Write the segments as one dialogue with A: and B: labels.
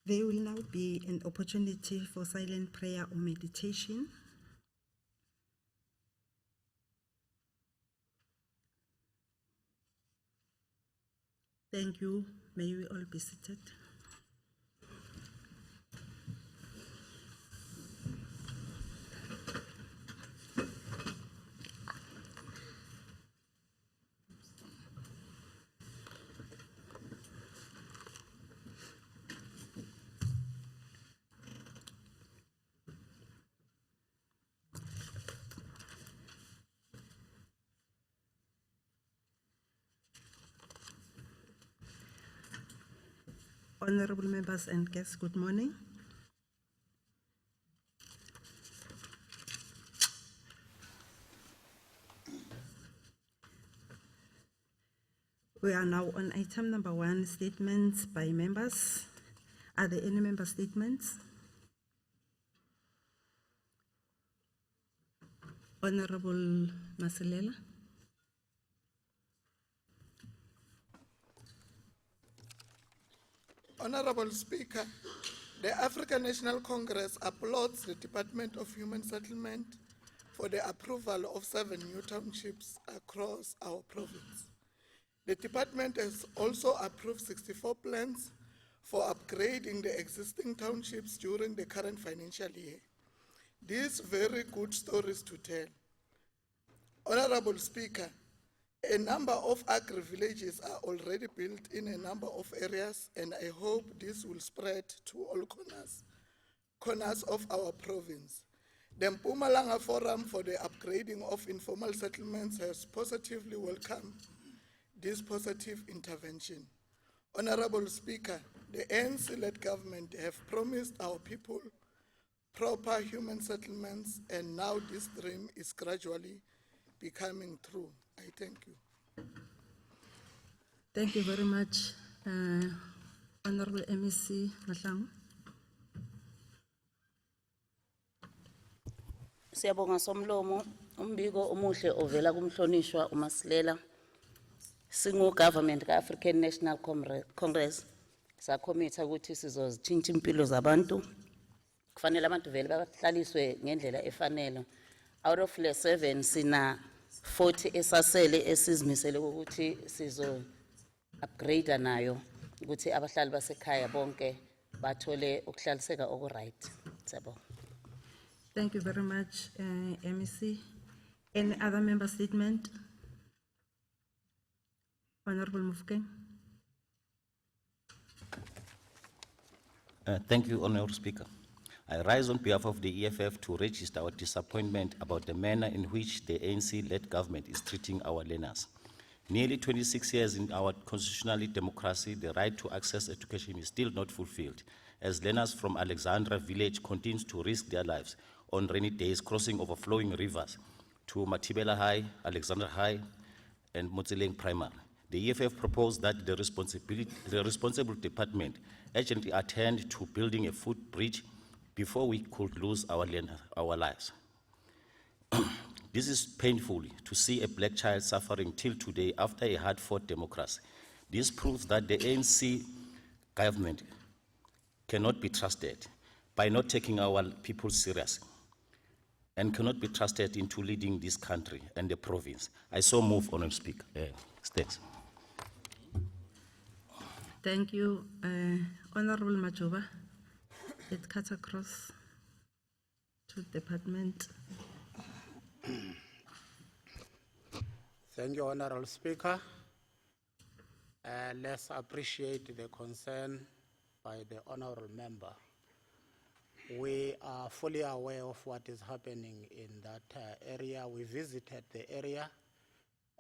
A: There will now be an opportunity for silent prayer or meditation. Thank you. May we all be seated. Honorable members and guests, good morning. We are now on item number 1, statements by members. Are there any member statements? Honorable Masilela.
B: Honorable Speaker, the African National Congress applauds the Department of Human Settlement for the approval of 7 new townships across our province. The department has also approved 64 plans for upgrading the existing townships during the current financial year. These very good stories to tell. Honorable Speaker, a number of agri-villages are already built in a number of areas, and I hope this will spread to all corners of our province. The Mpumalanga Forum for the Upgrading of Informal Settlements has positively welcomed this positive intervention. Honorable Speaker, the ANC-led government have promised our people proper human settlements, and now this dream is gradually becoming true. I thank you.
A: Thank you very much, Honorable MEC Mahlangu.
C: Siyabonga somlomo umbiko omuhle ovela kumhlonishwa uMasilela. Singu government ka African National Congress sakhomitha ukuthi sizozitshintsha impilo zabantu. Kufanele abantu vele bahlaliswe ngendlela efanele. Out of the 7 sina 40 esasele esizimisele ukuthi sizo upgrade nayo ukuthi abahlali basekhaya bonke bathole ukuhlaliseka okuright. Siyabonga.
A: Thank you very much, MEC. Any other member statement? Honorable Mufokeng.
D: Thank you, Honorable Speaker. I rise on behalf of the EFF to register our disappointment about the manner in which the ANC-led government is treating our learners. Nearly 26 years in our constitutional democracy, the right to access education is still not fulfilled, as learners from Alexandra village continue to risk their lives on rainy days crossing overflowing rivers to Matibela High, Alexandra High, and Motseleng Primary. The EFF proposed that the responsible department urgently attend to building a footbridge before we could lose our lives. This is painful to see a black child suffering till today after a hard-fought democracy. This proves that the ANC government cannot be trusted by not taking our people serious and cannot be trusted into leading this country and the province. I so move, Honourable Speaker. Thanks.
A: Thank you, Honorable Majoba. It cuts across to department.
E: Thank you, Honorable Speaker. Let's appreciate the concern by the Honorable Member. We are fully aware of what is happening in that area. We visited the area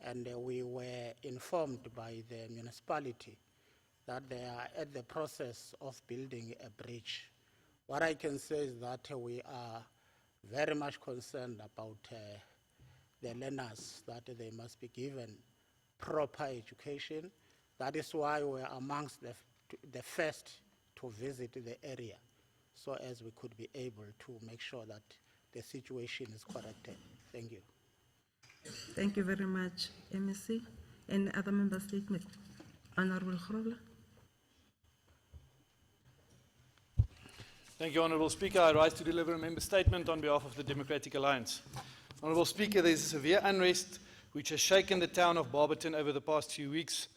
E: and we were informed by the municipality that they are at the process of building a bridge. What I can say is that we are very much concerned about the learners, that they must be given proper education. That is why we're amongst the first to visit the area, so as we could be able to make sure that the situation is corrected. Thank you.
A: Thank you very much, MEC. Any other member statement? Honorable Khorola.
F: Thank you, Honourable Speaker. I rise to deliver a member statement on behalf of the Democratic Alliance. Honourable Speaker, there is severe unrest which has shaken the town of Barberton over the past few weeks.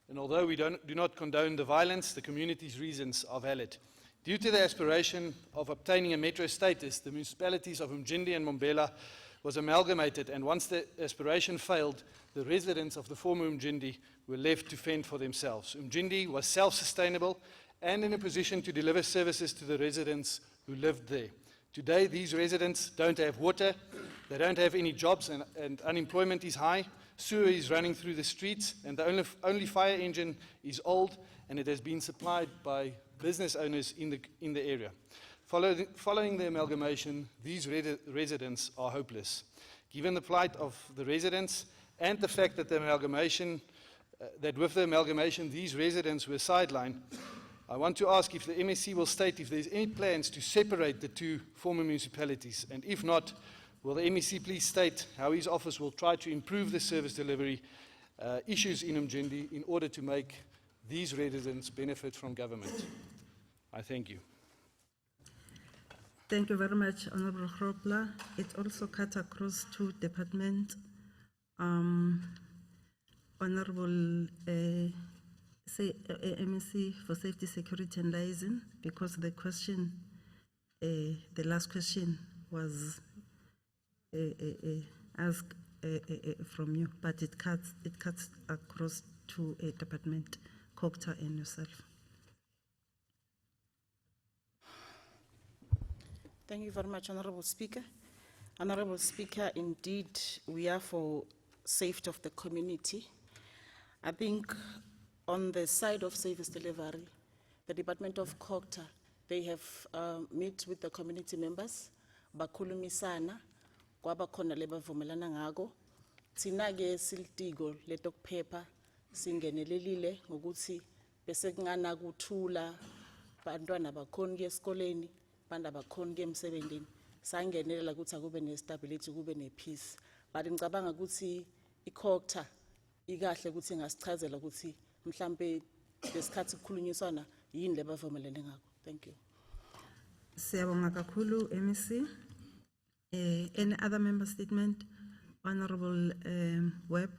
F: And although we do not condone the violence, the community's reasons are valid. Due to the aspiration of obtaining a metro status, the municipalities of Umjindi and Mbombela was amalgamated, and once the aspiration failed, the residents of the former Umjindi were left to fend for themselves. Umjindi was self-sustainable and in a position to deliver services to the residents who lived there. Today, these residents don't have water, they don't have any jobs, and unemployment is high. Sewer is running through the streets, and the only fire engine is old, and it has been supplied by business owners in the area. Following the amalgamation, these residents are hopeless. Given the plight of the residents and the fact that with the amalgamation these residents were sidelined, I want to ask if the MSC will state if there is any plans to separate the two former municipalities, and if not, will the MEC please state how his office will try to improve the service delivery issues in Umjindi in order to make these residents benefit from government? I thank you.
A: Thank you very much, Honorable Hropla. It also cut across two departments. Honorable MEC for Safety, Security and Liaison, because the question, the last question was asked from you, but it cuts across to a department, Cocta and yourself.
G: Thank you very much, Honorable Speaker. Honorable Speaker, indeed, we are for safety of the community. I think on the side of service delivery, the Department of Cocta, they have met with the community members, bakhulumisana, kwaba khona lebavumelana ngako. Thina ke siltigo letokuphepha singenelelile ngokuthi bese kungana kuthula bantwana bakhona ke esikoleni, banda bakhona ke emsebenzini. Sangenelela ukuthi akube ne-stability, kube ne-peace. But ngicabanga ukuthi iCocta ikahle ukuthi ngasichazela ukuthi mhlambe lesikhathi kukhulunyiswana yini lebavumelene ngako. Thank you.
A: Siyabonga kakhulu, MEC. Any other member statement? Honorable Webb.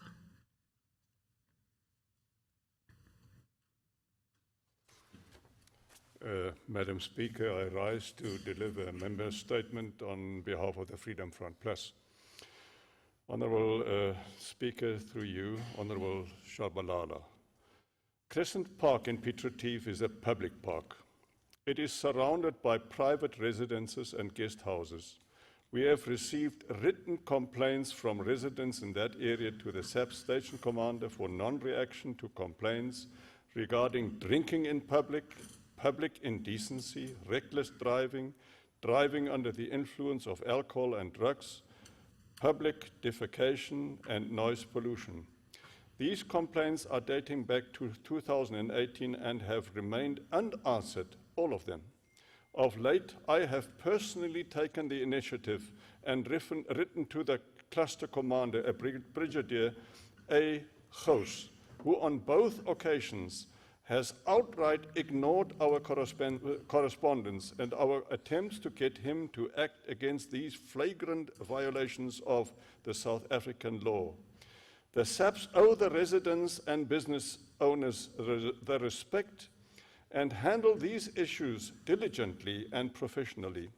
H: Madam Speaker, I rise to deliver a member statement on behalf of the Freedom Front Plus. Honourable Speaker, through you, Honourable Shabalala. Crescent Park in Piet Retief is a public park. It is surrounded by private residences and guest houses. We have received written complaints from residents in that area to the SAP station commander for non-reaction to complaints regarding drinking in public, public indecency, reckless driving, driving under the influence of alcohol and drugs, public defecation and noise pollution. These complaints are dating back to 2018 and have remained unanswered, all of them. Of late, I have personally taken the initiative and written to the cluster commander, a Brigadier A. Gous, who on both occasions has outright ignored our correspondence and our attempts to get him to act against these flagrant violations of the South African law. The SAPs owe the residents and business owners the respect and handle these issues diligently and professionally.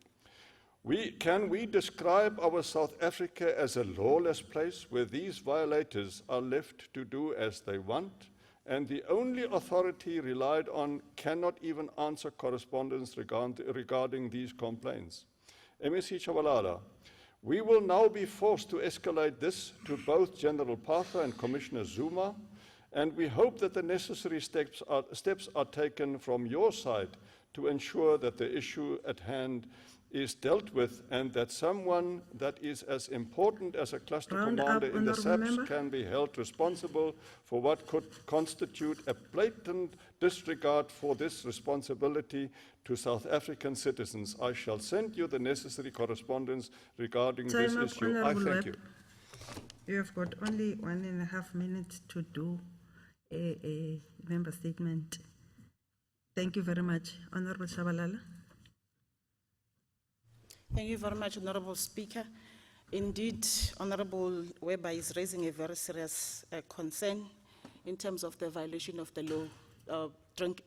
H: Can we describe our South Africa as a lawless place where these violators are left to do as they want, and the only authority relied on cannot even answer correspondence regarding these complaints? MEC Chabalala, we will now be forced to escalate this to both General Partha and Commissioner Zuma, and we hope that the necessary steps are taken from your side to ensure that the issue at hand is dealt with and that someone that is as important as a cluster commander in the SAPs can be held responsible for what could constitute a blatant disregard for this responsibility to South African citizens. I shall send you the necessary correspondence regarding this issue. I thank you.
A: You have got only 1.5 minutes to do a member statement. Thank you very much. Honorable Shabalala.
G: Thank you very much, Honorable Speaker. Indeed, Honorable Weber is raising a very serious concern in terms of the violation of the law.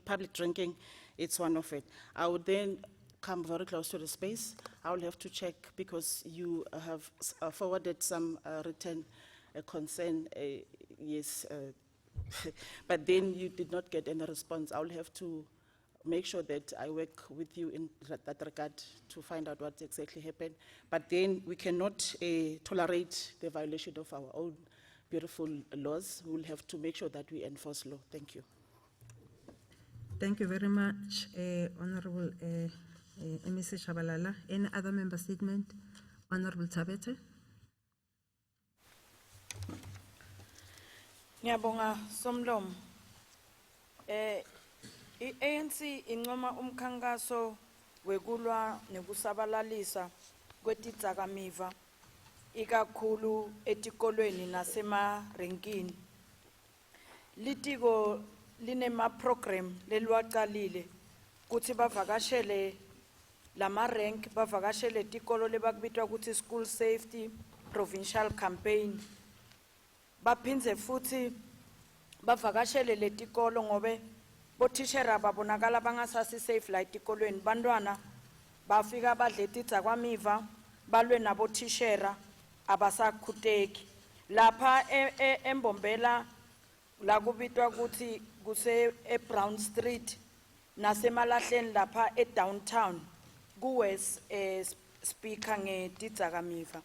G: Public drinking, it's one of it. I would then come very close to the space. I will have to check because you have forwarded some written concern, yes, but then you did not get any response. I will have to make sure that I work with you in that regard to find out what exactly happened. But then we cannot tolerate the violation of our own beautiful laws. We will have to make sure that we enforce law. Thank you.
A: Thank you very much, Honorable MEC Shabalala. Any other member statement? Honorable Tabete.
I: Ngiyabonga Somlomo. I-ANC incoma umkhankaso wekulwa nekusabalalisa kwetidzakamiva ikakhulu etikolweni nasemarenkini. Litiko linema program leliwaqalile kuthi bavakashele lama rank bavakashele tikolo lebakubitwa ukuthi school safety provincial campaign. Baphindze futhi bavakashele letikolo ngobe bothishera babonakala bangasasi safe la etikolweni. Bantwana bafika badle tidzakwamiva balwe nabothishera abasakhuteki. Lapha eMbombela la kubitwa ukuthi kuse eBrown Street nasemalahleni lapha eDowntown kuwes speaker ngetidzakamiva.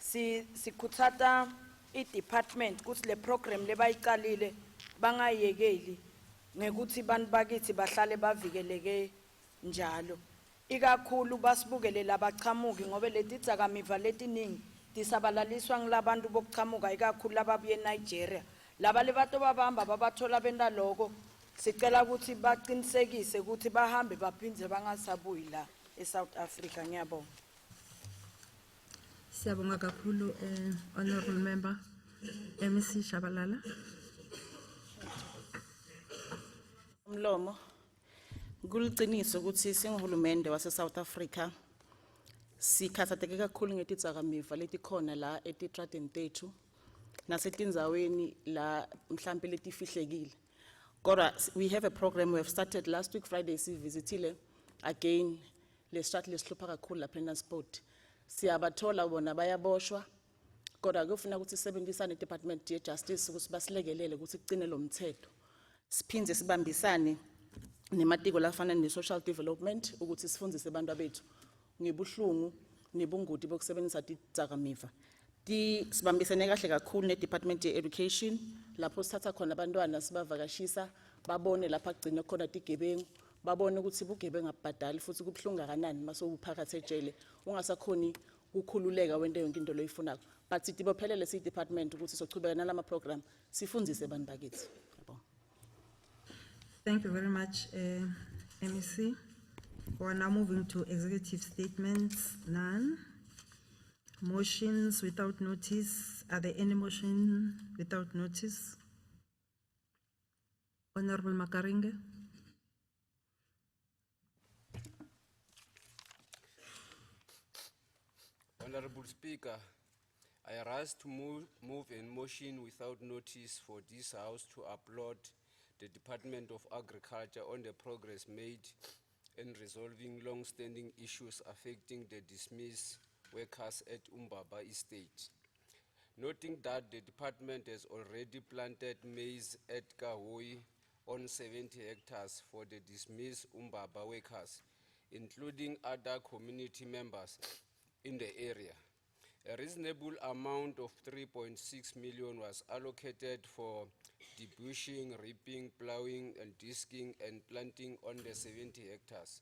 I: Sikhutsata i-department kuthi le program lebayiqalile bangayekeli ngekuthi bantu bakithi bahlale bavikeleke njalo. Ikakhulu basibukele labachamuki ngobe letidzakamiva letiningi tisabalaliswa ngilabantu bokuchamuka ikakhulu lababuye eNigeria. Laba lebato babamba babathola benda lokho sicela ukuthi baqinisekise ukuthi bahambe baphindze bangasabuyi la eSouth Africa. Ngiyabonga.
A: Siyabonga kakhulu, Honorable Member MEC Shabalala.
G: Mlomo, kuliciniso ukuthi singuhulumende wase South Africa sikhathatheke kakhulu ngetidzakamiva letikhona la etitradeni tethu nasetindzaweni la mhlambe letifihlekile. Kodwa we have a program we have started last week Friday sivizitile again le strat lesihlupha kakhulu lapha eNasport. Siyabathola bona bayaboshwa kodwa kufuna ukuthi sisebenzisane department ye justice ukuthi basilekelele ukuthi kucine lo mthetho. Siphindze sibambisane nematiko lafana ne social development ukuthi sifundise abantu abethu ngebuhlungu nebungudi bokusebenzisa tidzakamiva. Sibambisene kahle kakhulu ne department ye education lapho sithatha khona abantwana sibavakashisa babone lapha kugcina khona tigebengu babone ukuthi bugebengu abhadali futhi kubhlunga kanani masobuphakathi ejele ungasakhoni ukukhululeka wento yonke into loyifunako. But sitibophelele si department ukuthi sochubeka nalama program sifundise abantu bakithi.
A: Thank you very much, MEC. We are now moving to executive statements. None. Motions without notice. Are there any motion without notice? Honorable Makaringe.
J: Honorable Speaker, I rise to move a motion without notice for this House to applaud the Department of Agriculture on the progress made in resolving long-standing issues affecting the dismissed workers at Umbaba Estate. Noting that the department has already planted maize at Kahoi on 70 hectares for the dismissed Umbaba workers, including other community members in the area. A reasonable amount of 3.6 million was allocated for debushing, reaping, plowing, and disking and planting on the 70 hectares.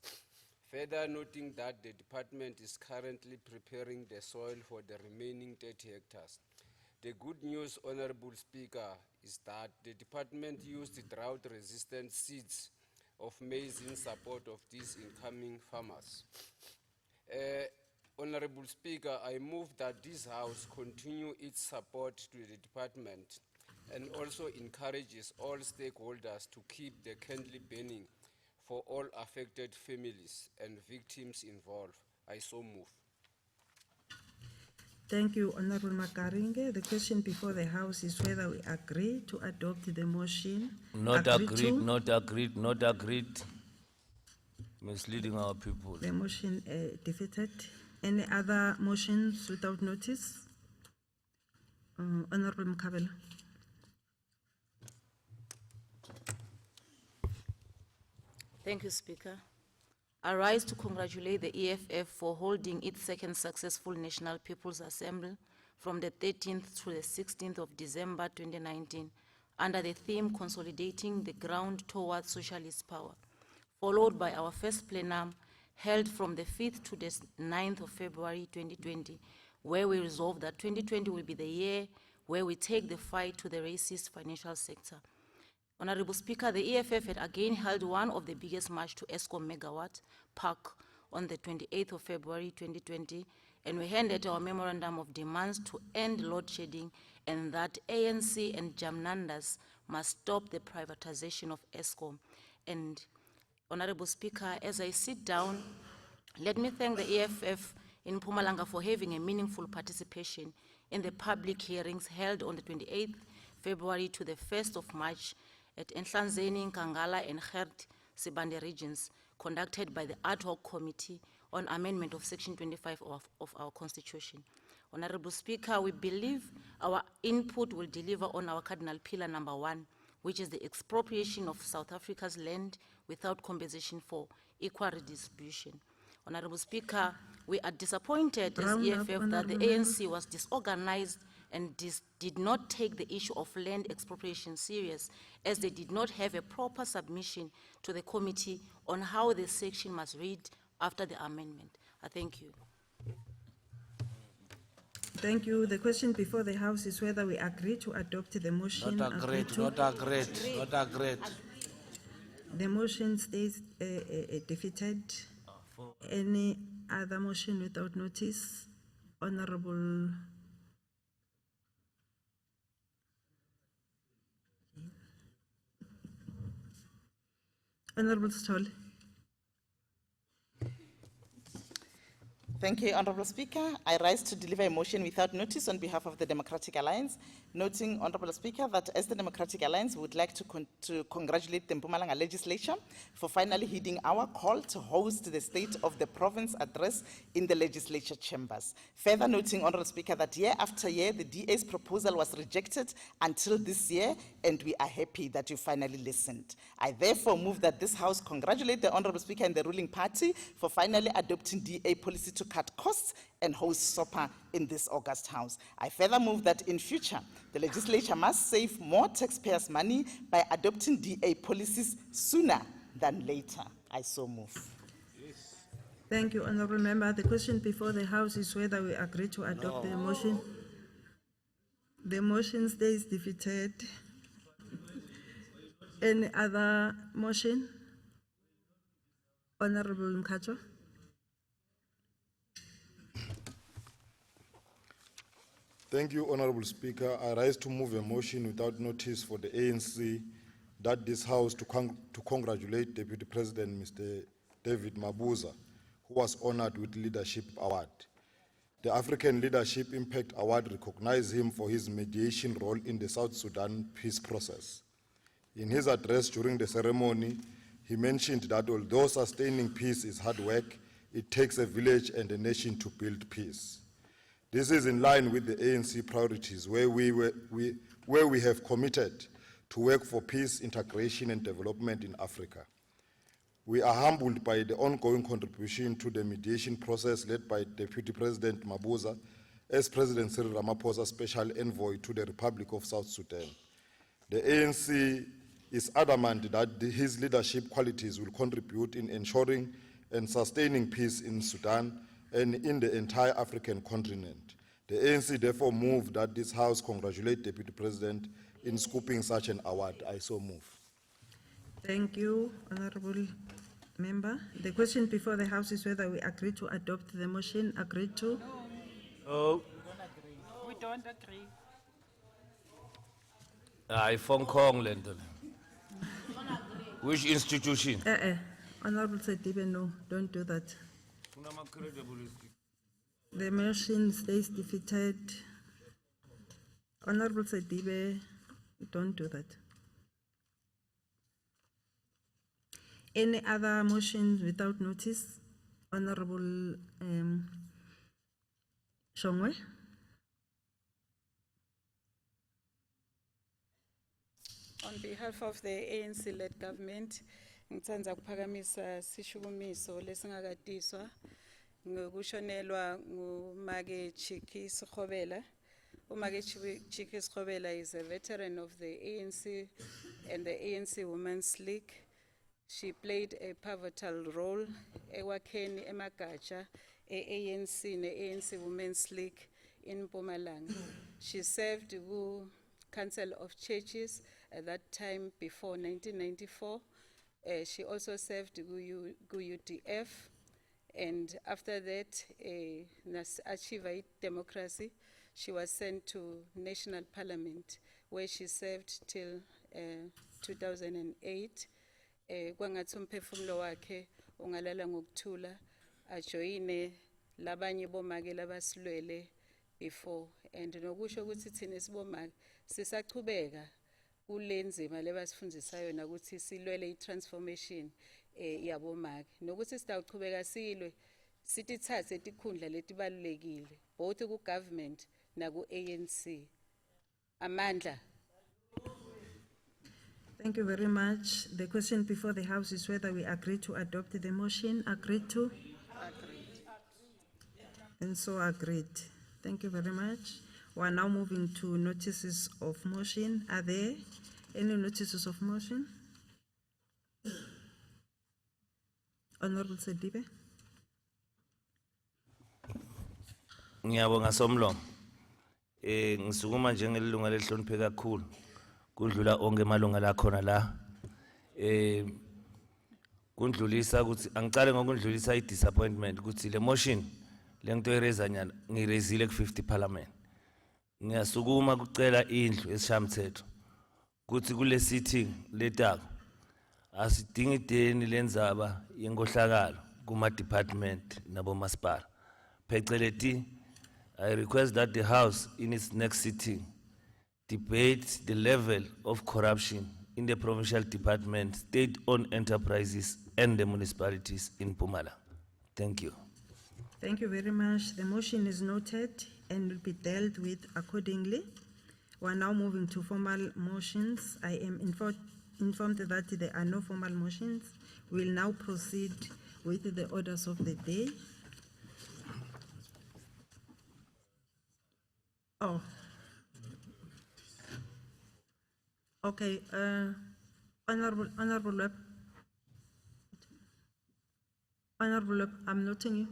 J: Further noting that the department is currently preparing the soil for the remaining 30 hectares. The good news, Honorable Speaker, is that the department used drought-resistant seeds of maize in support of these incoming farmers. Honorable Speaker, I move that this House continue its support to the department and also encourages all stakeholders to keep the candle burning for all affected families and victims involved. I so move.
A: Thank you, Honorable Makaringe. The question before the House is whether we agree to adopt the motion.
K: Not
A: Agree
K: agreed,
A: to.
K: not agreed, not agreed. Misleading our people.
A: The motion defeated. Any other motions without notice? Honorable Mkhabela.
C: Thank you, Speaker. I rise to congratulate the EFF for holding its second successful National People's Assembly from the 13th to the 16th of December 2019 under the theme Consolidating the Ground Towards Socialist Power, followed by our first plenum held from the 5th to the 9th of February 2020, where we resolved that 2020 will be the year where we take the fight to the racist financial sector. Honorable Speaker, the EFF had again held one of the biggest march to Eskom Megawatt Park on the 28th of February 2020, and we handed our memorandum of demands to end load shedding and that ANC and Jamnandas must stop the privatization of Eskom. And Honorable Speaker, as I sit down, let me thank the EFF in Mpumalanga for having a meaningful participation in the public hearings held on the 28th February to the 1st of March at Nhlanzeni, Nkangala, and Gert Sibande regions, conducted by the Ad Hoc Committee on Amendment of Section 25 of our Constitution. Honorable Speaker, we believe our input will deliver on our cardinal pillar number 1, which is the expropriation of South Africa's land without compensation for equal redistribution. Honorable Speaker, we are disappointed as
A: Round up,
C: EFF that the
A: honorable
C: ANC was disorganized and did not take the issue of land expropriation serious, as they did not have a proper submission to the committee on how the section must read after the amendment. I thank you.
A: Thank you. The question before the House is whether we agree to adopt the motion.
K: Not
A: Agree
K: agreed,
A: to.
K: not agreed, not agreed.
A: The motion stays defeated. Any other motion without notice? Honorable. Honorable Stoll.
L: Thank you, Honorable Speaker. I rise to deliver a motion without notice on behalf of the Democratic Alliance, noting, Honorable Speaker, that as the Democratic Alliance, we would like to congratulate the Mpumalanga legislature for finally heeding our call to host the State of the Province address in the legislature chambers. Further noting, Honorable Speaker, that year after year, the DA's proposal was rejected until this year, and we are happy that you finally listened. I therefore move that this House congratulate the Honorable Speaker and the ruling party for finally adopting DA policy to cut costs and host SOPA in this August House. I further move that in future, the legislature must save more taxpayers' money by adopting DA policies sooner than later. I so move.
A: Thank you, Honorable Member. The question before the House is whether we agree to adopt the motion. The motion stays defeated. Any other motion? Honorable Mkhatshwa.
M: Thank you, Honorable Speaker. I rise to move a motion without notice for the ANC that this House to congratulate Deputy President Mr. David Mabuza, who was honored with Leadership Award. The African Leadership Impact Award recognized him for his mediation role in the South Sudan peace process. In his address during the ceremony, he mentioned that although sustaining peace is hard work, it takes a village and a nation to build peace. This is in line with the ANC priorities where we have committed to work for peace, integration and development in Africa. We are humbled by the ongoing contribution to the mediation process led by Deputy President Mabuza as President Cyril Ramaphosa's Special Envoy to the Republic of South Sudan. The ANC is adamant that his leadership qualities will contribute in ensuring and sustaining peace in Sudan and in the entire African continent. The ANC therefore moved that this House congratulate Deputy President in scooping such an award. I so move.
A: Thank you, Honorable Member. The question before the House is whether we agree to adopt the motion. Agreed to?
K: Oh,
G: We don't agree.
K: I phone Kong London. Which institution?
A: Honorable Sedibe, no, don't do that. The motion stays defeated. Honorable Sedibe, don't do that. Any other motions without notice? Honorable Shongwe?
G: On behalf of the ANC-led government, ngitsandza kuphakamisa sishukumiso lesingakatiswa ngokushonelwa ngumake Chiki Sikhobela. Umake Chiki Sikhobela is a veteran of the ANC and the ANC Women's League. She played a pivotal role ekwakheni emagatsha e-ANC ne-ANC Women's League in Mpumalanga. She served ku Council of Churches at that time before 1994. She also served ku UDF, and after that, achieved democracy. She was sent to National Parliament, where she served till 2008. Kwangathi umphefumulo wakhe ungalala ngokuthula, ajoyine labanye bomake labasilwele before, and nokusho ukuthi thina sibomake sisachubeka kule nzima lebasifundisayo yona ukuthi silwele i-transformation yabomake, nokuthi sitawuchubeka silwe sitithathe tikhundla letibalulekile both ku-government naku-ANC. Amandla.
A: Thank you very much. The question before the House is whether we agree to adopt the motion. Agreed to?
G: Agreed.
A: And so agreed. Thank you very much. We are now moving to notices of motion. Are there any notices of motion? Honorable Sedibe.
K: Ngiyabonga Somlomo. Ngisukuma njengelunga lehloniphe kakhulu kudlula onke malunga la khona la. Kundlulisa ukuthi angicale ngokundlulisa i-disappointment ukuthi le motion lento ereza nyana ngirezile ku-50 parliament. Ngiyasukuma kucela indlu esishamthetho ukuthi kule sitting letako asidingi ideni lenzaba yenkohlakalo kuma department nabo masipala. Pheceleti, I request that the House in its next sitting debate the level of corruption in the provincial department, state-owned enterprises and the municipalities in Mpumalanga. Thank you.
A: Thank you very much. The motion is noted and will be dealt with accordingly. We are now moving to formal motions. I am informed that there are no formal motions. We will now proceed with the orders of the day. Oh. Okay, Honorable Webb. Honorable Webb, I'm noting you.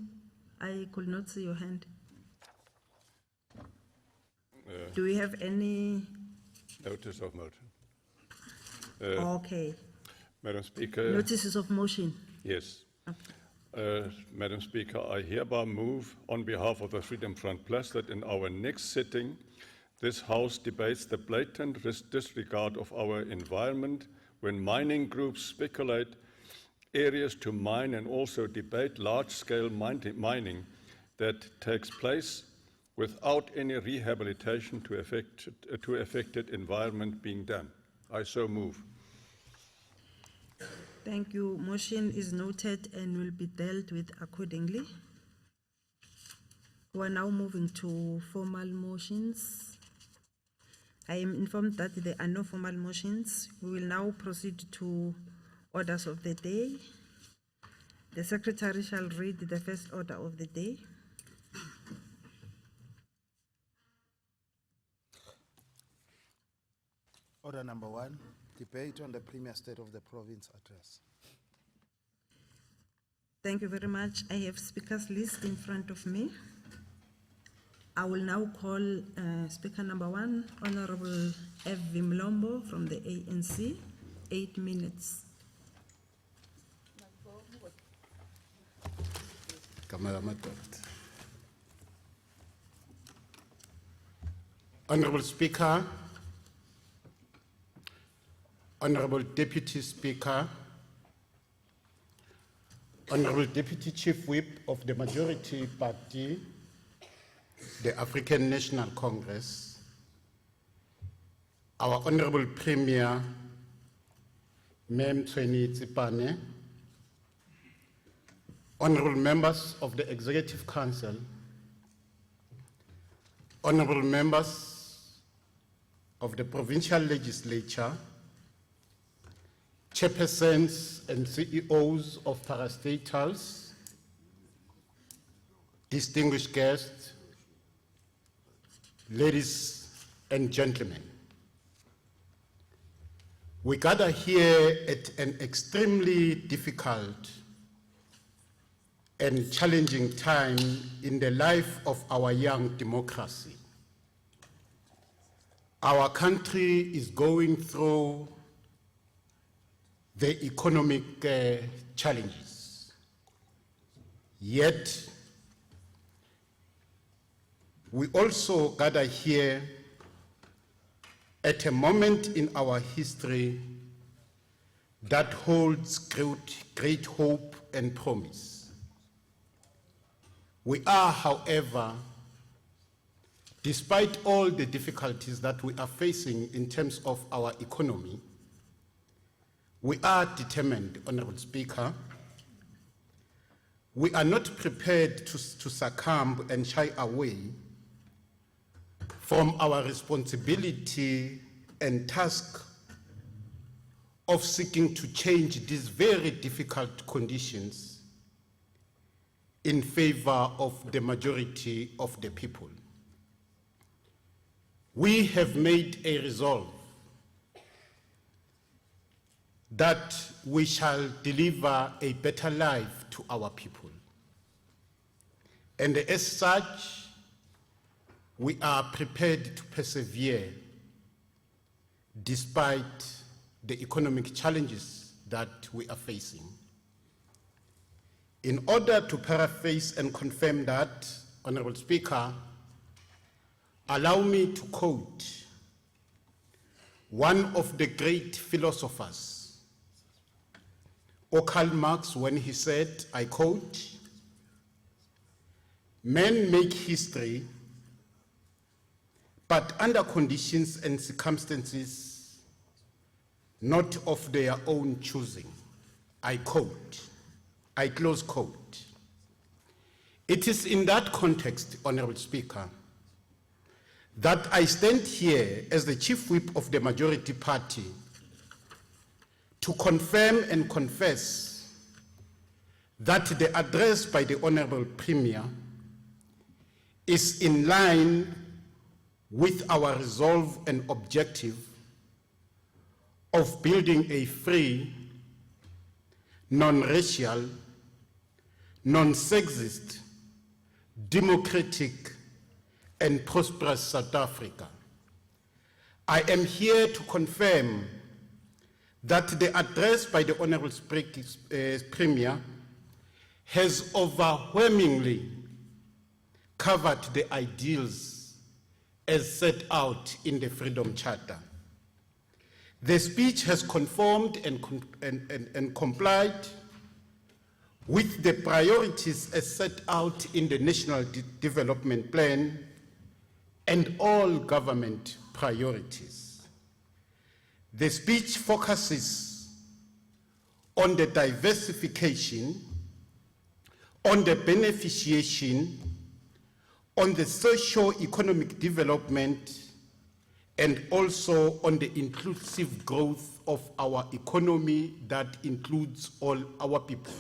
A: I could not see your hand. Do we have any?
H: Notice of motion.
A: Okay.
H: Madam Speaker.
A: Notices of motion.
H: Yes. Madam Speaker, I hereby move on behalf of the Freedom Front Plus that in our next sitting, this House debates the blatant disregard of our environment when mining groups speculate areas to mine and also debate large-scale mining that takes place without any rehabilitation to affected environment being done. I so move.
A: Thank you. Motion is noted and will be dealt with accordingly. We are now moving to formal motions. I am informed that there are no formal motions. We will now proceed to orders of the day. The Secretary shall read the first order of the day.
N: Order number 1, debate on the Premier State of the Province address.
A: Thank you very much. I have speakers list in front of me. I will now call speaker number 1, Honorable F.V. Mlombo from the ANC, 8 minutes.
O: Honorable Speaker, Honorable Deputy Speaker, Honorable Deputy Chief Whip of the Majority Party, the African National Congress, our Honorable Premier, Mem Tshweni Tsipane, Honorable members of the Executive Council, Honorable members of the Provincial Legislature, chairpersons and CEOs of parastatals, distinguished guests, ladies and gentlemen. We gather here at an extremely difficult and challenging time in the life of our young democracy. Our country is going through the economic challenges. Yet, we also gather here at a moment in our history that holds great hope and promise. We are, however, despite all the difficulties that we are facing in terms of our economy, we are determined, Honorable Speaker. We are not prepared to succumb and shy away from our responsibility and task of seeking to change these very difficult conditions in favor of the majority of the people. We have made a resolve that we shall deliver a better life to our people. And as such, we are prepared to persevere despite the economic challenges that we are facing. In order to paraphrase and confirm that, Honorable Speaker, allow me to quote one of the great philosophers, Karl Marx, when he said, I quote, "Men make history, but under conditions and circumstances not of their own choosing." I quote. I close quote. It is in that context, Honorable Speaker, that I stand here as the Chief Whip of the Majority Party to confirm and confess that the address by the Honorable Premier is in line with our resolve and objective of building a free, non-racial, non-sexist, democratic, and prosperous South Africa. I am here to confirm that the address by the Honorable Premier has overwhelmingly covered the ideals as set out in the Freedom Charter. The speech has conformed and complied with the priorities as set out in the National Development Plan and all government priorities. The speech focuses on the diversification, on the beneficiation, on the socio-economic development, and also on the inclusive growth of our economy that includes all our people.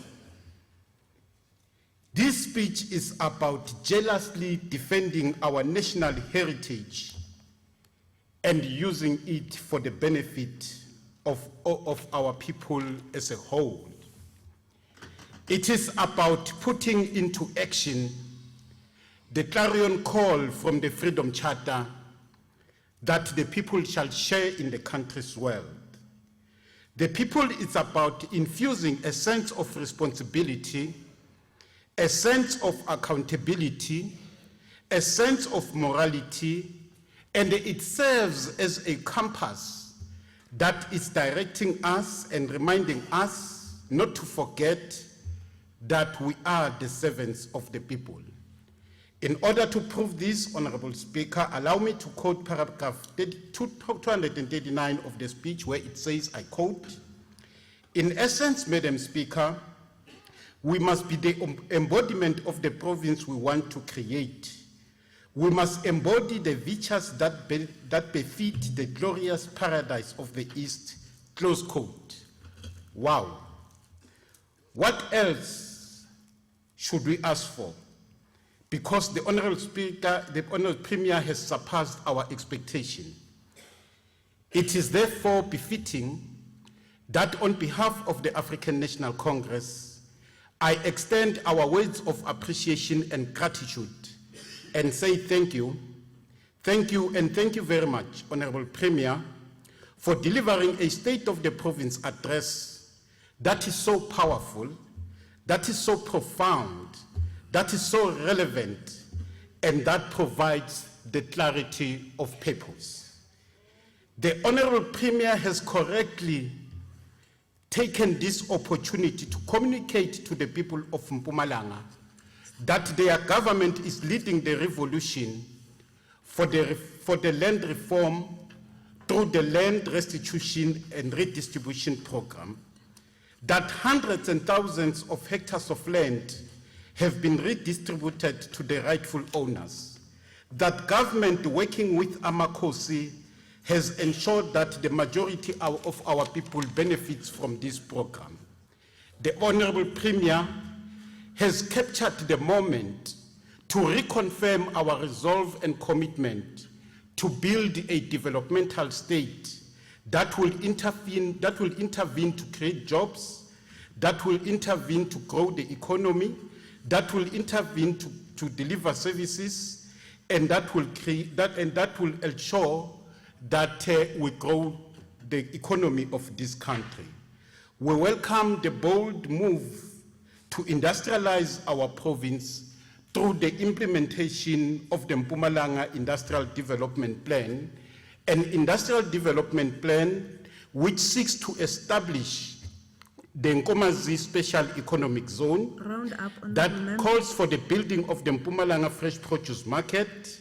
O: This speech is about jealously defending our national heritage and using it for the benefit of our people as a whole. It is about putting into action the clarion call from the Freedom Charter that the people shall share in the country's wealth. The people is about infusing a sense of responsibility, a sense of accountability, a sense of morality, and it serves as a compass that is directing us and reminding us not to forget that we are the servants of the people. In order to prove this, Honorable Speaker, allow me to quote paragraph 239 of the speech where it says, I quote, "In essence, Madam Speaker, we must be the embodiment of the province we want to create. We must embody the virtues that befit the glorious paradise of the East," close quote. Wow. What else should we ask for? Because the Honorable Speaker, the Honorable Premier has surpassed our expectation. It is therefore befitting that on behalf of the African National Congress, I extend our words of appreciation and gratitude and say thank you, and thank you very much, Honorable Premier, for delivering a State of the Province address that is so powerful, that is so profound, that is so relevant, and that provides the clarity of purpose. The Honorable Premier has correctly taken this opportunity to communicate to the people of Mpumalanga that their government is leading the revolution for the land reform through the land restitution and redistribution program, that hundreds and thousands of hectares of land have been redistributed to the rightful owners, that government working with Amakosi has ensured that the majority of our people benefits from this program. The Honorable Premier has captured the moment to reconfirm our resolve and commitment to build a developmental state that will intervene to create jobs, that will intervene to grow the economy, that will intervene to deliver services, and that will ensure that we grow the economy of this country. We welcome the bold move to industrialize our province through the implementation of the Mpumalanga Industrial Development Plan, an industrial development plan which seeks to establish the Nkomazi Special Economic Zone that calls for the building of the Mpumalanga Fresh Produce Market,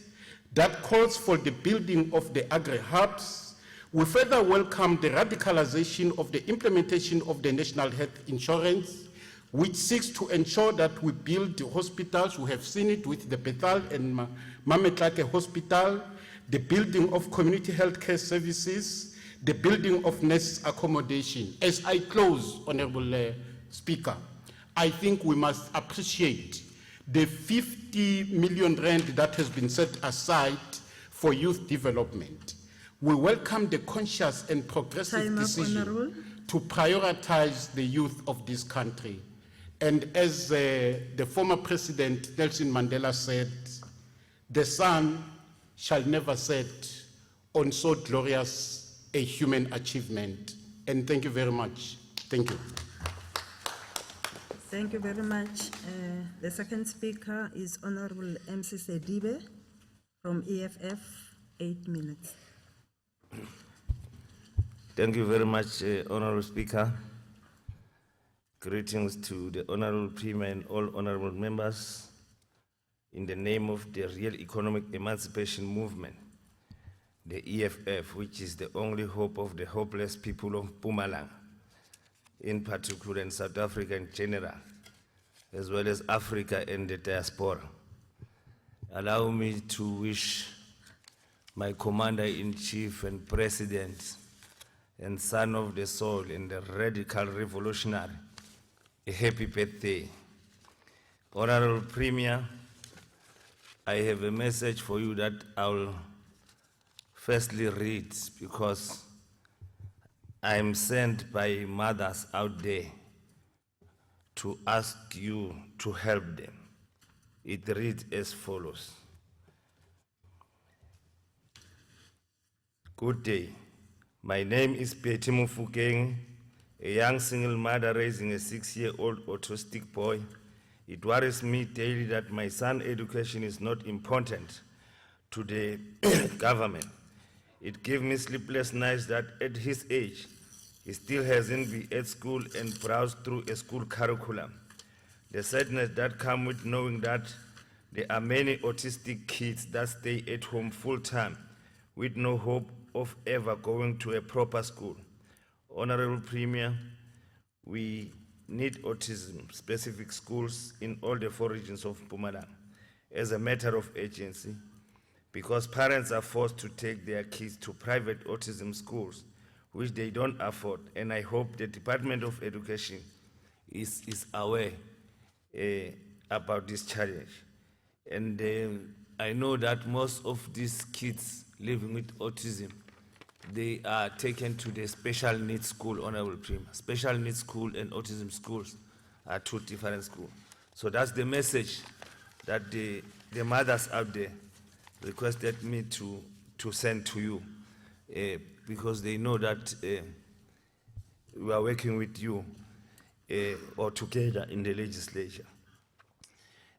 O: that calls for the building of the agri-hubs. We further welcome the radicalization of the implementation of the National Health Insurance, which seeks to ensure that we build the hospitals. We have seen it with the Bethel and Mametlake Hospital, the building of community health care services, the building of nurse accommodation. As I close, Honorable Speaker, I think we must appreciate the 50 million rand that has been set aside for youth development. We welcome the conscious and progressive decision to prioritize the youth of this country. And as the former President Nelson Mandela said, the sun shall never set on so glorious a human achievement. And thank you very much. Thank you.
A: Thank you very much. The second speaker is Honorable MC Sedibe from EFF, 8 minutes.
K: Thank you very much, Honorable Speaker. Greetings to the Honorable Premier and all honorable members. In the name of the Real Economic Emancipation Movement, the EFF, which is the only hope of the hopeless people of Mpumalanga, in particular in South Africa in general, as well as Africa and the diaspora. Allow me to wish my Commander-in-Chief and President and son of the soul and the radical revolutionary a happy birthday. Honorable Premier, I have a message for you that I'll firstly read because I am sent by mothers out there to ask you to help them. It reads as follows. Good day. My name is Betty Mufukeng, a young single mother raising a 6-year-old autistic boy. It worries me daily that my son's education is not important to the government. It gives me sleepless nights that at his age, he still hasn't been at school and browsed through a school curriculum. the sadness that comes with knowing that there are many autistic kids that stay at home full-time with no hope of ever going to a proper school. Honorable Premier, we need autism-specific schools in all the 4 regions of Mpumalanga as a matter of urgency, because parents are forced to take their kids to private autism schools, which they don't afford. And I hope the Department of Education is aware about this challenge. And I know that most of these kids living with autism, they are taken to the special needs school, Honorable Premier. Special needs school and autism schools are 2 different schools. So that's the message that the mothers out there requested me to send to you, because they know that we are working with you or together in the legislature.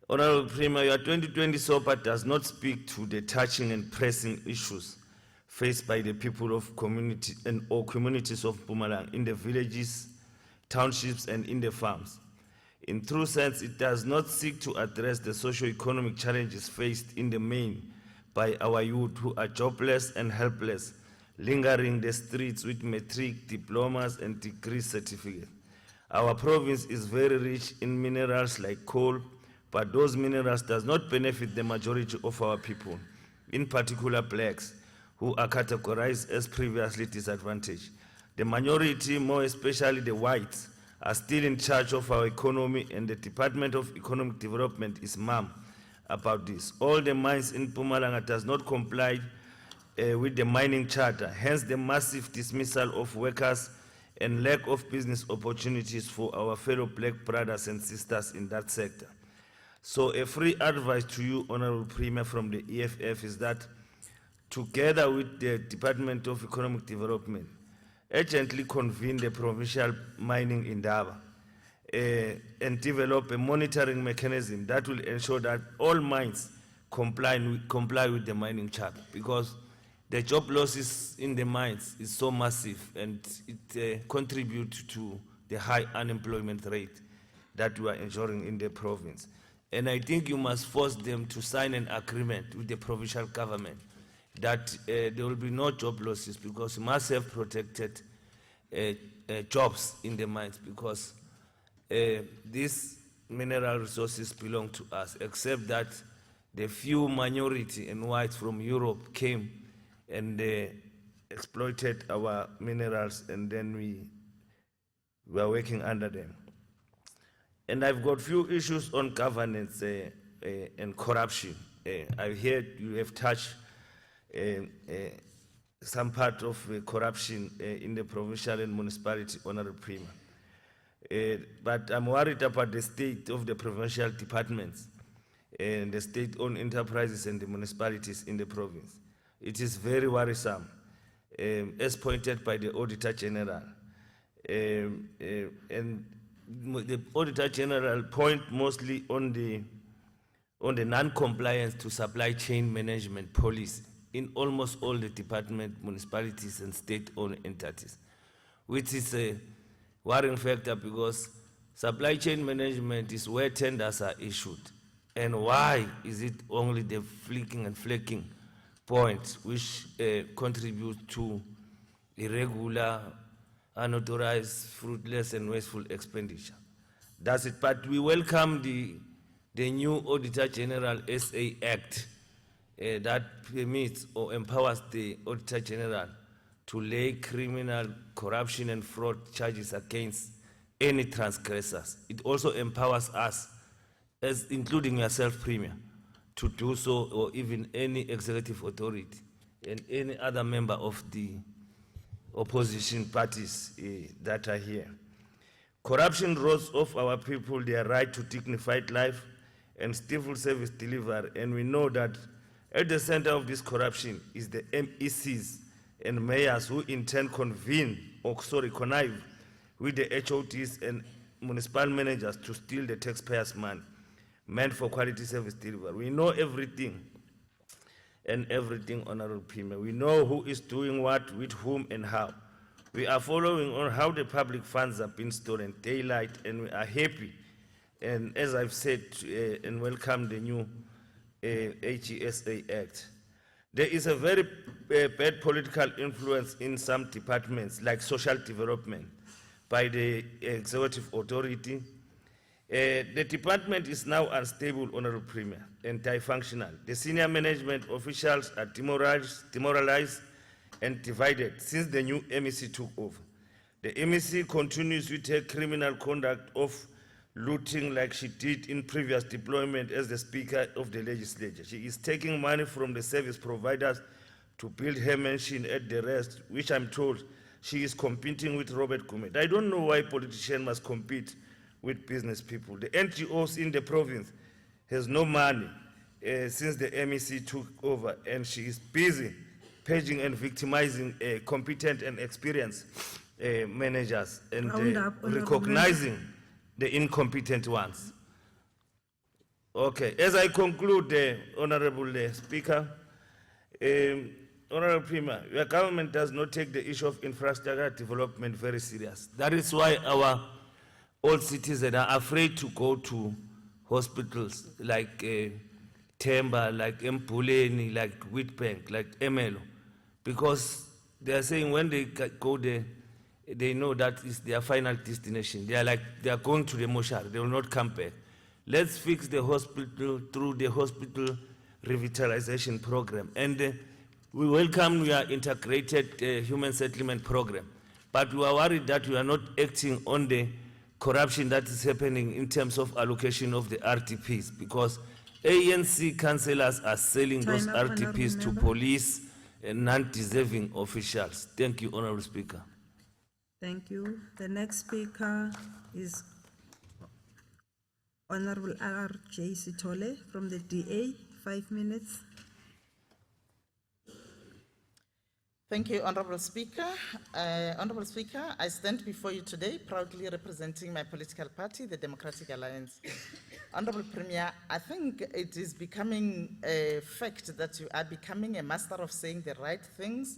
K: Honorable Premier, your 2020 SOPA does not speak to the touching and pressing issues faced by the people of community or communities of Mpumalanga in the villages, townships, and in the farms. In true sense, it does not seek to address the socio-economic challenges faced in the main by our youth who are jobless and helpless, lingering the streets with matric, diplomas, and degree certificates. Our province is very rich in minerals like coal, but those minerals does not benefit the majority of our people, in particular blacks, who are categorized as previously disadvantaged. The minority, more especially the whites, are still in charge of our economy, and the Department of Economic Development is mum about this. All the mines in Mpumalanga does not comply with the mining charter, hence the massive dismissal of workers and lack of business opportunities for our fellow black brothers and sisters in that sector. So a free advice to you, Honorable Premier, from the EFF is that together with the Department of Economic Development, urgently convene the provincial mining indaba and develop a monitoring mechanism that will ensure that all mines comply with the mining charter, because the job losses in the mines is so massive and it contributes to the high unemployment rate that we are enjoying in the province. And I think you must force them to sign an agreement with the provincial government that there will be no job losses, because we must have protected jobs in the mines, because these mineral resources belong to us, except that the few minority and whites from Europe came and exploited our minerals, and then we were working under them. And I've got few issues on governance and corruption. I've heard you have touched some part of corruption in the provincial and municipality, Honorable Premier. But I'm worried about the state of the provincial departments and the state-owned enterprises and the municipalities in the province. It is very worrisome, as pointed by the Auditor General. And the Auditor General point mostly on the non-compliance to supply chain management policy in almost all the department, municipalities, and state-owned entities, which is a worrying factor, because supply chain management is where tenders are issued. And why is it only the flicking and flaking point which contribute to irregular, unauthorized, fruitless, and wasteful expenditure? That's it. But we welcome the new Auditor General SA Act that permits or empowers the Auditor General to lay criminal, corruption, and fraud charges against any transgressors. It also empowers us, as including yourself, Premier, to do so, or even any executive authority and any other member of the opposition parties that are here. Corruption robs of our people their right to dignified life and stifle service delivery, and we know that at the center of this corruption is the MECs and mayors who in turn connive with the HOTs and municipal managers to steal the taxpayers' money meant for quality service delivery. We know everything and everything, Honorable Premier. We know who is doing what, with whom, and how. We are following on how the public funds have been stolen daylight, and we are happy And as I've said, and welcome the new HESA Act. There is a very bad political influence in some departments, like social development, by the executive authority. The department is now unstable, Honorable Premier, and dysfunctional. The senior management officials are demoralized and divided since the new MEC took over. The MEC continues with her criminal conduct of looting like she did in previous deployment as the Speaker of the Legislature. She is taking money from the service providers to build her mansion at the rest, which I'm told she is competing with Robert Kumet. I don't know why politicians must compete with business people. The NGOs in the province has no money since the MEC took over, and she is busy paging and victimizing competent and experienced managers and
A: Round up, Honorable
K: recognizing the incompetent ones. Okay, as I conclude, Honorable Speaker, Honorable Premier, your government does not take the issue of infrastructure development very serious. That is why our old citizens are afraid to go to hospitals like Temba, like Mpuleni, like Witbank, like Emelo, because they are saying when they go there, they know that is their final destination. They are going to the mortuary, they will not come back. Let's fix the hospital through the hospital revitalization program. And we welcome your integrated human settlement program. But we are worried that we are not acting on the corruption that is happening in terms of allocation of the RTPs, because ANC councillors are selling those
A: Time up,
K: RTPs to
A: Honourable
K: police and non-deserving officials. Thank you, Honourable Speaker.
A: Thank you. The next speaker is Honorable R.J. Sitole from the DA, 5 minutes.
L: Thank you, Honorable Speaker. Honorable Speaker, I stand before you today proudly representing my political party, the Democratic Alliance. Honorable Premier, I think it is becoming a fact that you are becoming a master of saying the right things,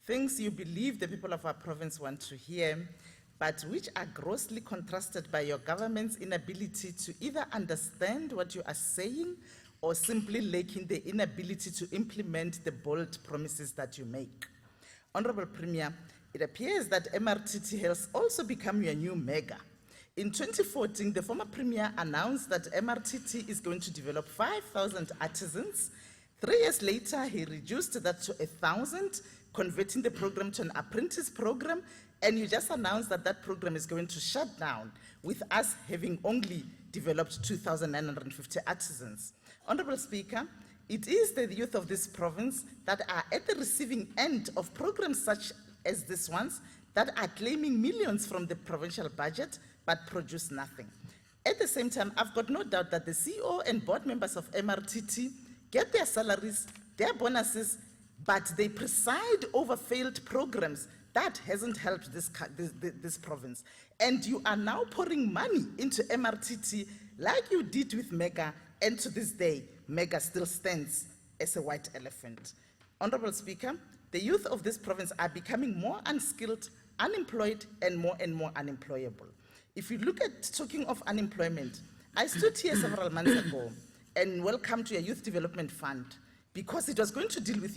L: things you believe the people of our province want to hear, but which are grossly contrasted by your government's inability to either understand what you are saying or simply lacking the inability to implement the bold promises that you make. Honorable Premier, it appears that MRTT has also become your new mega. In 2014, the former Premier announced that MRTT is going to develop 5,000 artisans. 3 years later, he reduced that to 1,000, converting the program to an apprentice program, and you just announced that that program is going to shut down, with us having only developed 2,950 artisans. Honorable Speaker, it is the youth of this province that are at the receiving end of programs such as this ones that are claiming millions from the provincial budget but produce nothing. At the same time, I've got no doubt that the CEO and board members of MRTT get their salaries, their bonuses, but they preside over failed programs. That hasn't helped this province. And you are now pouring money into MRTT like you did with Mega, and to this day, Mega still stands as a white elephant. Honorable Speaker, the youth of this province are becoming more unskilled, unemployed, and more unemployable. If you look at talking of unemployment, I stood here several months ago and welcome to a youth development fund because it was going to deal with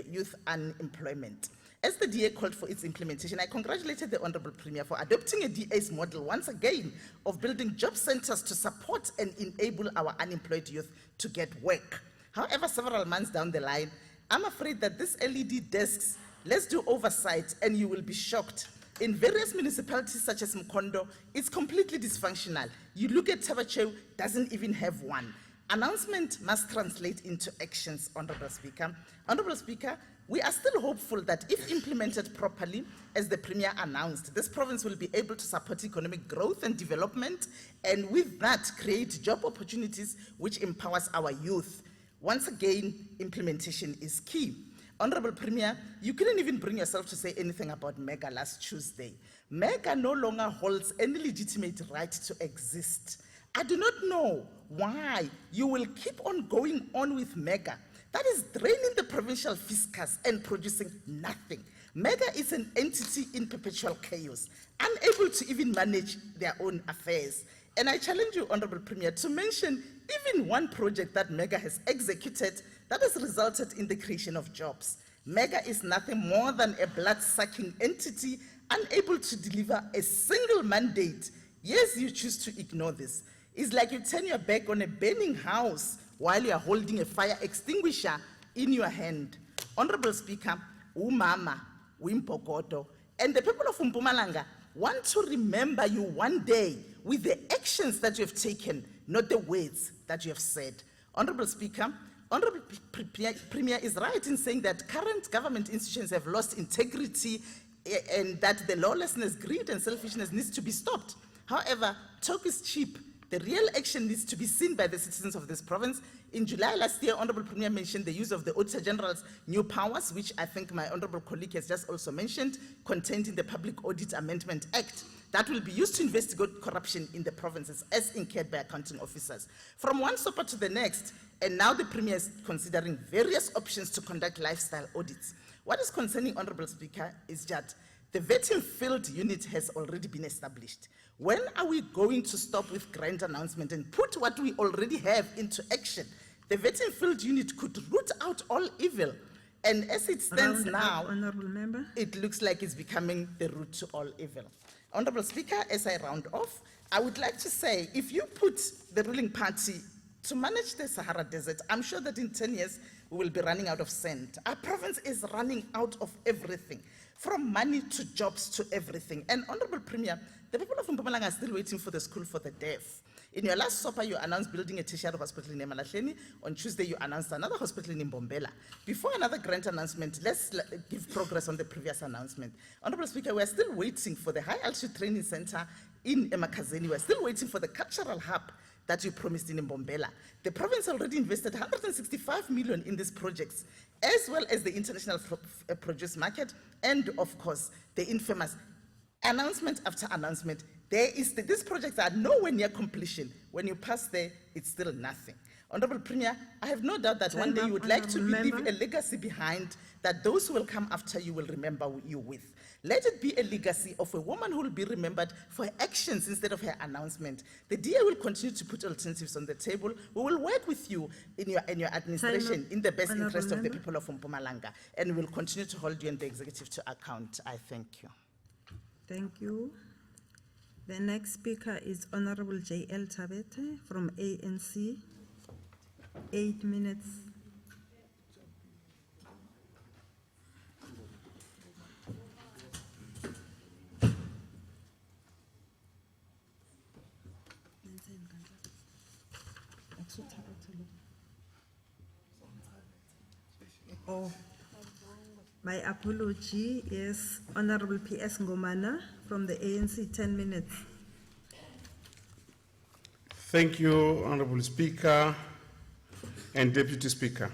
L: youth unemployment. As the DA called for its implementation, I congratulated the Honorable Premier for adopting a DA's model once again of building job centers to support and enable our unemployed youth to get work. However, several months down the line, I'm afraid that this LED desks, let's do oversight and you will be shocked. In various municipalities such as Mkhondo, it's completely dysfunctional. You look at Tabachew, doesn't even have one. Announcement must translate into actions, Honorable Speaker. Honorable Speaker, we are still hopeful that if implemented properly, as the Premier announced, this province will be able to support economic growth and development, and with that, create job opportunities which empowers our youth. Once again, implementation is key. Honorable Premier, you couldn't even bring yourself to say anything about Mega last Tuesday. Mega no longer holds any legitimate right to exist. I do not know why you will keep on going on with Mega. That is draining the provincial fiscus and producing nothing. Mega is an entity in perpetual chaos, unable to even manage their own affairs. And I challenge you, Honorable Premier, to mention even one project that Mega has executed that has resulted in the creation of jobs. Mega is nothing more than a blood-sucking entity unable to deliver a single mandate. Yes, you choose to ignore this. It's like you turn your back on a burning house while you are holding a fire extinguisher in your hand. Honorable Speaker, Umama, Wimpokoto, and the people of Mpumalanga want to remember you one day with the actions that you have taken, not the words that you have said. Honorable Speaker, Honorable Premier is right in saying that current government institutions have lost integrity and that the lawlessness, greed, and selfishness needs to be stopped. However, talk is cheap. The real action needs to be seen by the citizens of this province. In July last year, Honorable Premier mentioned the use of the Auditor General's new powers, which I think my Honorable colleague has just also mentioned, contained in the Public Audit Amendment Act, that will be used to investigate corruption in the provinces as incurred by accounting officers. From one SOPA to the next, and now the Premier is considering various options to conduct lifestyle audits. What is concerning, Honorable Speaker, is that the vetting field unit has already been established. When are we going to stop with grand announcement and put what we already have into action? The vetting field unit could root out all evil. And as it stands now,
A: Honorable Member.
L: it looks like it's becoming the root to all evil. Honorable Speaker, as I round off, I would like to say, if you put the ruling party to manage the Sahara Desert, I'm sure that in 10 years, we will be running out of sand. Our province is running out of everything, from money to jobs to everything. And Honorable Premier, the people of Mpumalanga are still waiting for the school for the deaf. In your last SOPA, you announced building a tertiary hospital in Emalahleni. On Tuesday, you announced another hospital in Mbombela. Before another grant announcement, let's give progress on the previous announcement. Honorable Speaker, we are still waiting for the High Altitude Training Center in Mkhatshwa. We are still waiting for the cultural hub that you promised in Mbombela. The province already invested 165 million in these projects, as well as the international produce market, and of course, the infamous announcement after announcement. These projects are nowhere near completion. When you pass there, it's still nothing. Honorable Premier, I have no doubt that one day you would like to leave a legacy behind that those who will come after you will remember you with. Let it be a legacy of a woman who will be remembered for her actions instead of her announcement. The DA will continue to put alternatives on the table. We will work with you in your administration in the best interest of the people of Mpumalanga, and we will continue to hold you and the executive to account. I thank you.
A: Thank you. The next speaker is Honorable J.L. Tabete from ANC. 8 minutes. Oh, my apology. Yes, Honorable P.S. Ngomana from the ANC, 10 minutes.
O: Thank you, Honorable Speaker and Deputy Speaker,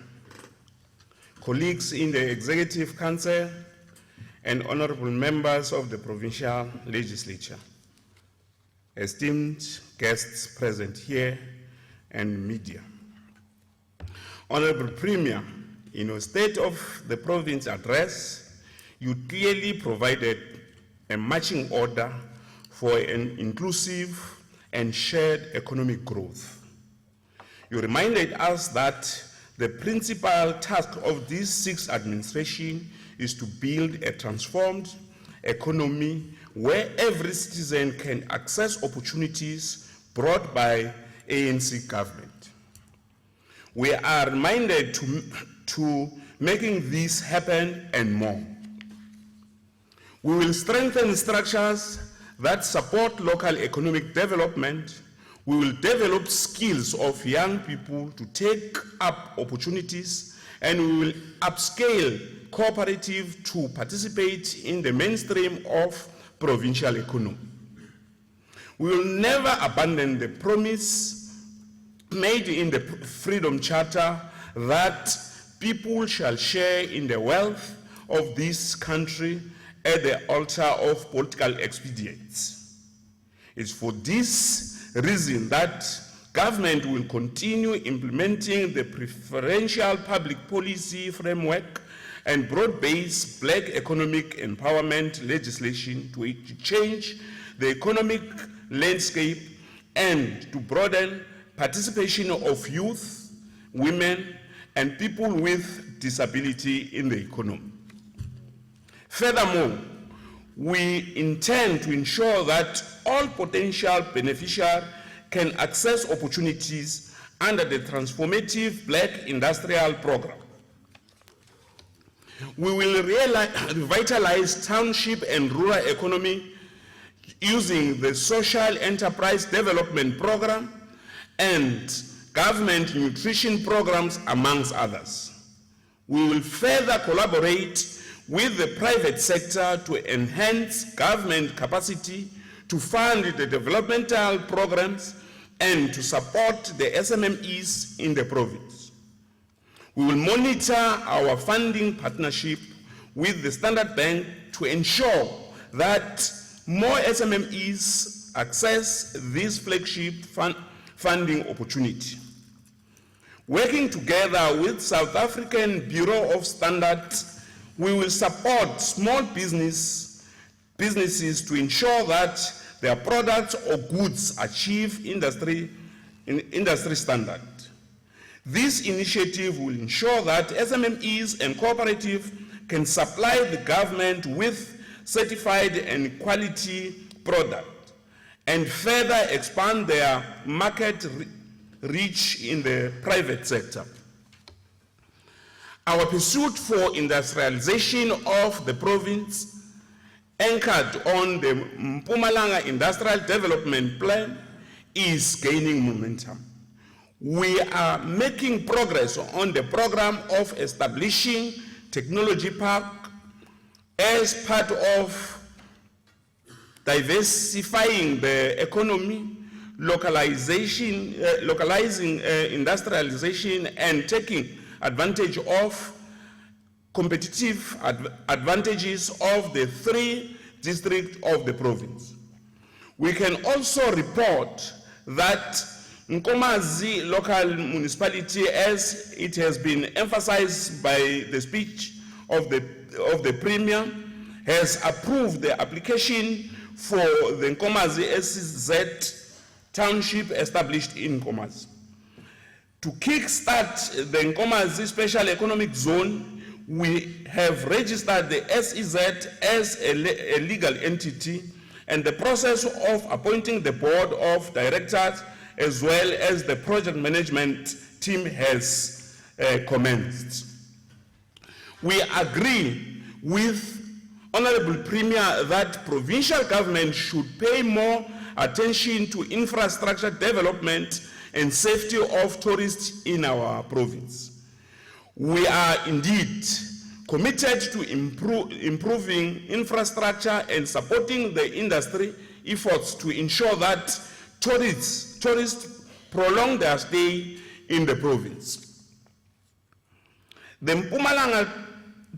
O: colleagues in the Executive Council, and honorable members of the Provincial Legislature, esteemed guests present here, and media. Honorable Premier, in your State of the Province address, you clearly provided a marching order for an inclusive and shared economic growth. You reminded us that the principal task of this sixth administration is to build a transformed economy where every citizen can access opportunities brought by ANC government. We are reminded to making this happen and more. We will strengthen structures that support local economic development. We will develop skills of young people to take up opportunities, and we will upscale cooperatives to participate in the mainstream of provincial economy. We will never abandon the promise made in the Freedom Charter that people shall share in the wealth of this country at the altar of political expedience. It's for this reason that government will continue implementing the preferential public policy framework and broad-based black economic empowerment legislation to change the economic landscape
P: and to broaden participation of youth, women, and people with disability in the economy. Furthermore, we intend to ensure that all potential beneficiaries can access opportunities under the transformative Black Industrial Program. We will revitalize township and rural economy using the Social Enterprise Development Program and government nutrition programs, amongst others. We will further collaborate with the private sector to enhance government capacity to fund the developmental programs and to support the SMMEs in the province. We will monitor our funding partnership with the Standard Bank to ensure that more SMMEs access this flagship funding opportunity. Working together with South African Bureau of Standards, we will support small businesses to ensure that their products or goods achieve industry standard. This initiative will ensure that SMMEs and cooperatives can supply the government with certified and quality product and further expand their market reach in the private sector. Our pursuit for industrialization of the province, anchored on the Mpumalanga Industrial Development Plan, is gaining momentum. We are making progress on the program of establishing Technology Park as part of diversifying the economy, localizing industrialization, and taking advantage of competitive advantages of the 3 districts of the province. We can also report that Nkomazi local municipality, as it has been emphasized by the speech of the Premier, has approved the application for the Nkomazi SZ township established in Nkomazi. To kickstart the Nkomazi Special Economic Zone, we have registered the SEZ as a legal entity, and the process of appointing the board of directors as well as the project management team has commenced. We agree with Honorable Premier that provincial government should pay more attention to infrastructure development and safety of tourists in our province. We are indeed committed to improving infrastructure and supporting the industry efforts to ensure that tourists prolong their stay in the province. The Mpumalanga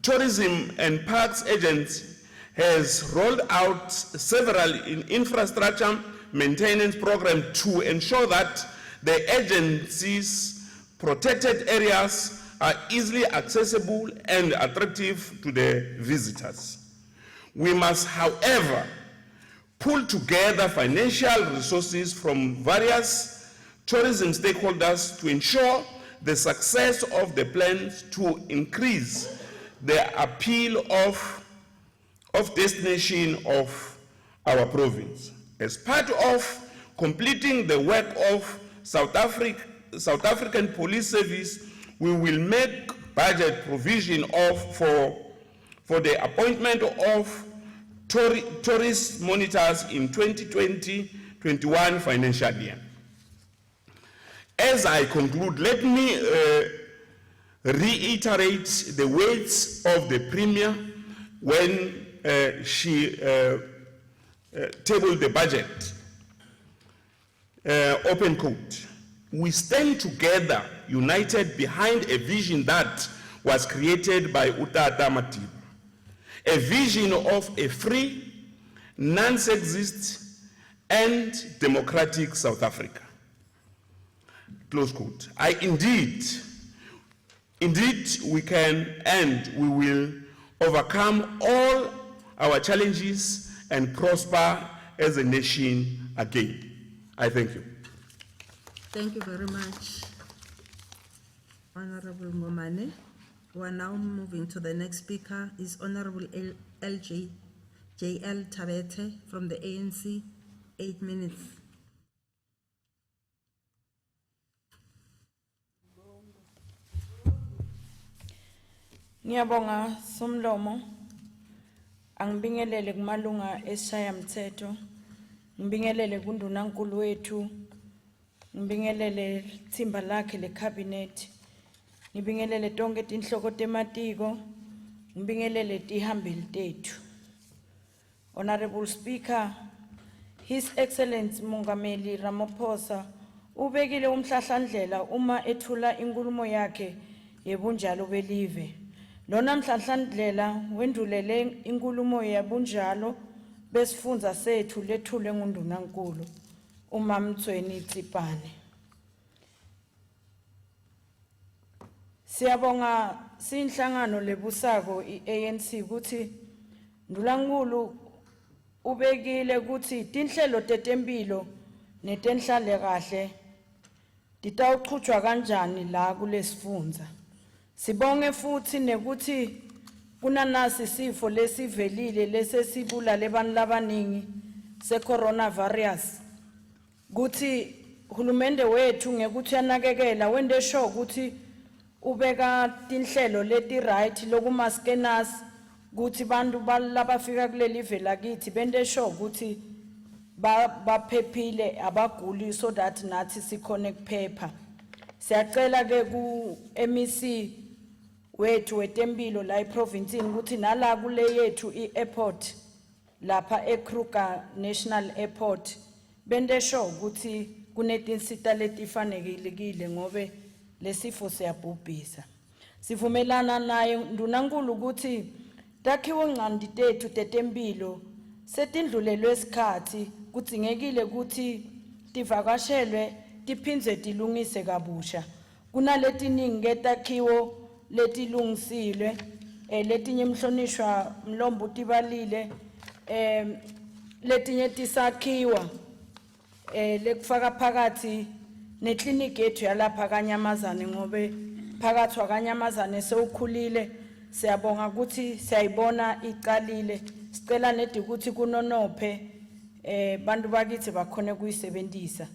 P: Tourism and Parks Agency has rolled out several infrastructure maintenance programs to ensure that the agency's protected areas are easily accessible and attractive to the visitors. We must, however, pull together financial resources from various tourism stakeholders to ensure the success of the plans to increase the appeal of destination of our province. As part of completing the work of South African Police Service, we will make budget provision for the appointment of tourist monitors in 2020-21 financial year. As I conclude, let me reiterate the words of the Premier when she tabled the budget. Open quote. We stand together, united behind a vision that was created by Utata Matiba, a vision of a free, non-sexist, and democratic South Africa. Close quote. Indeed, we can and we will overcome all our challenges and prosper as a nation again. I thank you.
A: Thank you very much, Honorable Ngomane. We are now moving to the next speaker, is Honorable JL Tabete from the ANC, 8 minutes.
I: Ngiyabonga Somlomo. Angibingelele kumalunga esishayamthetho. Ngibingelele kundunankulu wethu. Ngibingelele thimba lakhe le cabinet. Ngibingelele tonke tinhloko tematiko. Ngibingelele tihambeli tethu. Honorable Speaker, His Excellency Mongameli Ramaphosa ubekile umhlahlandlela uma ethula inkulumo yakhe yebunjalo belive. Lona mhlahlandlela wendulele inkulumo yebunjalo besifundza sethu lethule ngundunankulu uMamthweni Tsipane. Siyabonga sinhlangano lebusako iANC ukuthi ndunankulu ubekile ukuthi tinhlelo tetempilo netenhlale kahle titawuchutjwa kanjani la kulesifundza. Sibonge futhi nekuthi kunanasi sifo lesivelile lesesibulale bantfu labaningi se-coronavirus. Kuthi hulumende wethu ngekuthi yanakekela wende sure ukuthi ubeka tinhlelo leti right lokumaskenas kuthi bantu labafika kuleli vela kithi bende sure ukuthi baphephile abaguli so that nathi sikhone kuphepha. Siyacela ke ku MEC wethu wetempilo la eprovincini ukuthi nala kule yethu i-airport lapha eKruger National Airport bende sure ukuthi kunetinsita letifanelekile ngobe lesifo siyabhubhisa. Sivumelana naye ndunankulu ukuthi takhiwo ngqandi tethu tetempilo setindlulelwe isikhathi kudzingekile ukuthi tivakashelwe tiphindze tilungise kabusha. Kunaletiningi ke takhiwo letilungisilwe letinye mhlonishwa Mlombo tibalile letinye tisakhiwa lekufaka phakathi nekliniki yethu yalapha kaNyamazane ngobe phakathi kwaNyamazane sewukhulile. Siyabonga ukuthi siyayibona iqalile. Sicela nedi ukuthi kunonophe bantu bakithi bakhone kuyisebenzisa.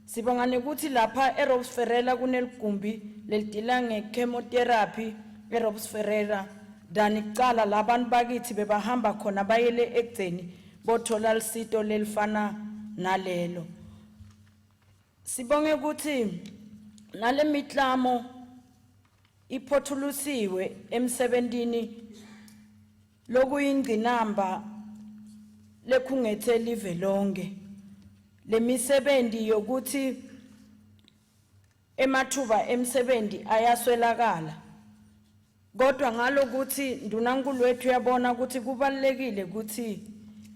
I: Sibonga nekuthi lapha eRobes Ferreira kuneligumbi lelidila ngechemotherapy eRobes Ferreira dani kucala labantu bakithi bebahamba khona bayele ekugceni bothola lisito lelifana nalelo. Sibonge ukuthi nale miklamo iphothulusiwe emsebentini lokuyingcinamba lekhungethe live lonke. Le misebenzi yokuthi emathuba emsebenzi ayaswelakala. Kodwa ngalokuthi ndunankulu wethu yabona ukuthi kubalekile ukuthi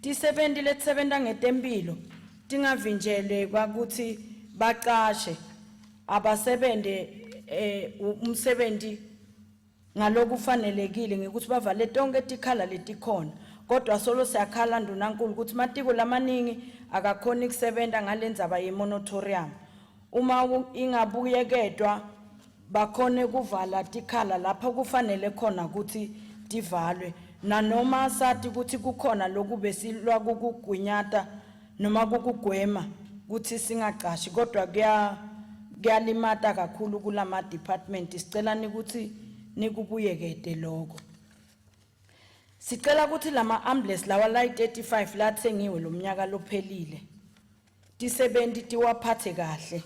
I: tisebenzi letsebenta ngetempilo tingavinjelwe kwakuthi baqashe abasebende umsebenzi ngalokufanelekile ngekuthi bavale tonke tikhala letikhona. Kodwa solo siyakhala ndunankulu ukuthi matiko lamaningi akakhona ukusebenta ngalendzaba yemoratorium. Uma ingabuyeketwa bakhone kuvala tikhala lapha kufanele khona ukuthi tivalwe. Nanoma sathi ukuthi kukhona lokube silwa kukugwinyata noma kukugwema ukuthi singaqashi kodwa kuyalimata kakhulu kulama department. Sicela ukuthi nikubuyekete lokho. Sicela ukuthi lama ambulance lawa la 35 lathengiwe lomnyaka lophelile tisebenzi tiwaphathe kahle.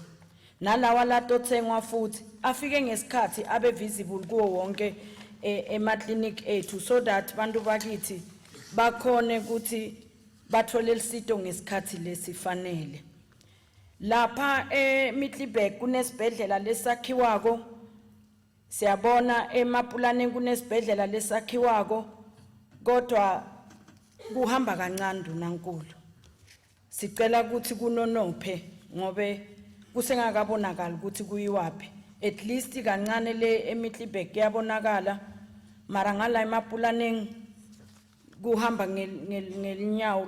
I: Nalawa latothengwa futhi afike ngesikhathi abe visible kuwo wonke ema-clinic ethu so that bantu bakithi bakhone ukuthi bathole lisito ngesikhathi lesifanele. Lapha eMiddelburg kunesibhedlela lesakhiwako. Siyabona emapulane kunesibhedlela lesakhiwako kodwa kuhamba kancane ndunankulu. Sicela ukuthi kunonophe ngobe kusengakabonakala ukuthi kuyiwapi. At least kancane le eMiddelburg yabonakala mara ngala emapulane kuhamba ngelinyawo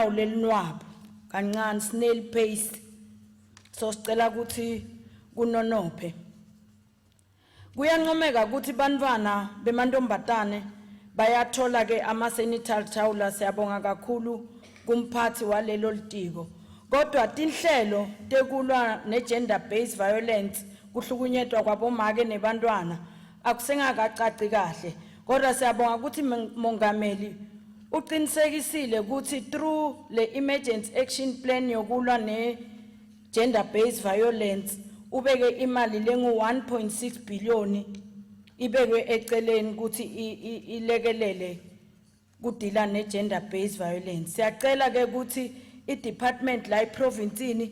I: lelinwabu kancane snail pace. So sicela ukuthi kunonophe. Kuyancomeka ukuthi bantwana bemantombazane bayathola ke ama-sanitary towels siyabonga kakhulu kumphathi walelo litiko. Kodwa tinhlelo tekulwa ne-gender based violence kuhlukunyetwa kwabomake nebantwana akusengakacaci kahle. Kodwa siyabonga ukuthi mongameli uqinisekisile ukuthi through le emergency action plan yokulwa ne-gender based violence ubeke imali lengu 1.6 billion ibekwe eceleni ukuthi ilekelele kudila ne-gender based violence. Siyacela ke ukuthi i-department la province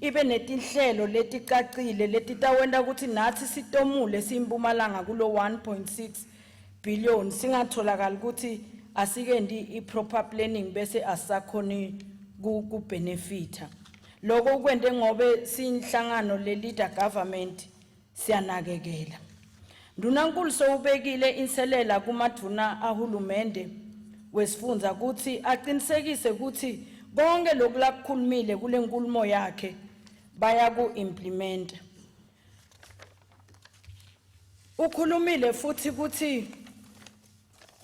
I: ibe netinhlelo leticacile letitawenta ukuthi nathi sitomule simpumalanga kulo 1.6 billion singatholakala ukuthi asikendi i-proper planning bese asakhoni ku-benefita. Loko kwente ngobe sinhlangano le-leader government siyanakekela. Ndunankulu sowubekile inselela kumaduna ahulumende wesifundza ukuthi aqinisekise ukuthi konke lokhu lakukhulumile kule nkulumo yakhe baya ku-implementa. Ukhulumile futhi ukuthi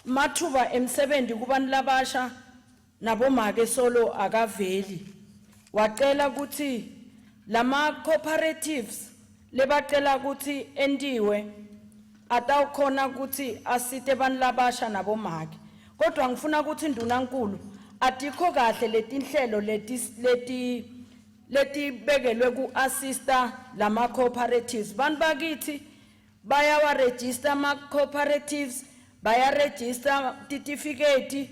I: mathuba emsebenzi kubantu labasha nabomake solo akaveli. Wacela ukuthi lama cooperatives lebacela ukuthi endiwe atawukhona ukuthi asite abantu labasha nabomake. Kodwa ngifuna ukuthi ndunankulu atikho kahle letinhlelo letibekelwe ku-assista lama cooperatives. Bantu bakithi bayawa register ama cooperatives, baya register certificate,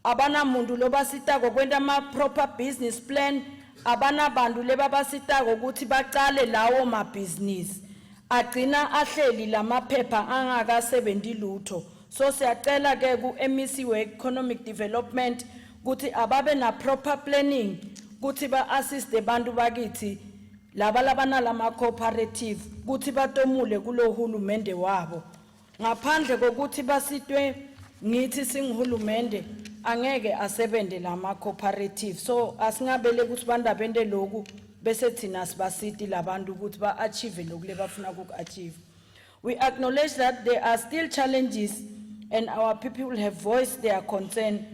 I: abana mundu lobasitako kwenta ama proper business plan, abana bandu lebabasitako ukuthi baqale lawo ma business. Agcina ahleli lamaphepha angakasebenzi lutho. So siyacela ke ku-MEC we-Economic Development ukuthi ababe na proper planning ukuthi ba-assiste bantu bakithi laba labana lama cooperative ukuthi batomule kulo hulumende wabo. Ngaphandle kokuthi basitwe ngithi singihulumende angeke asebende lama cooperative. So asingabele ukuthi bantu bende lokhu bese thina sibasiti labantu ukuthi ba-achieve lokhu lebafuna uku-achieve. We acknowledge that there are still challenges and our people have voiced their concern.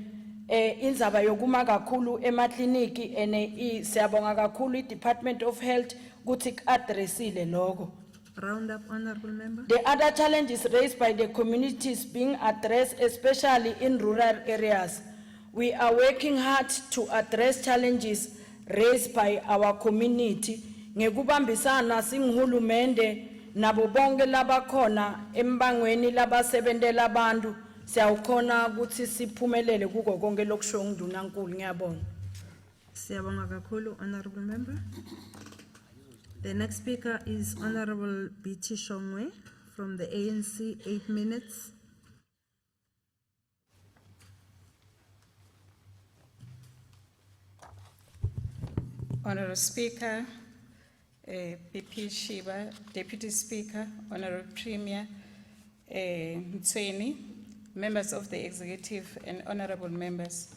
I: Inzaba yokuma kakhulu emakliniki ene siyabonga kakhulu i-Department of Health ukuthi addressile lokho.
A: Round up, honorable member.
I: The other challenges raised by the communities being addressed, especially in rural areas. We are working hard to address challenges raised by our community. Ngekubambisana singihulumende nabo bonke labakhona embangweni labasebentela abantu siyawukhona ukuthi siphumelele kuko konke lokusho ndunankulu. Ngiyabonga.
A: Siyabonga kakhulu, honorable member. The next speaker is Honorable BT Shongwe from the ANC, 8 minutes.
Q: Honorable Speaker, BP Shiba, Deputy Speaker, Honorable Premier Mtsweni, members of the executive and honorable members.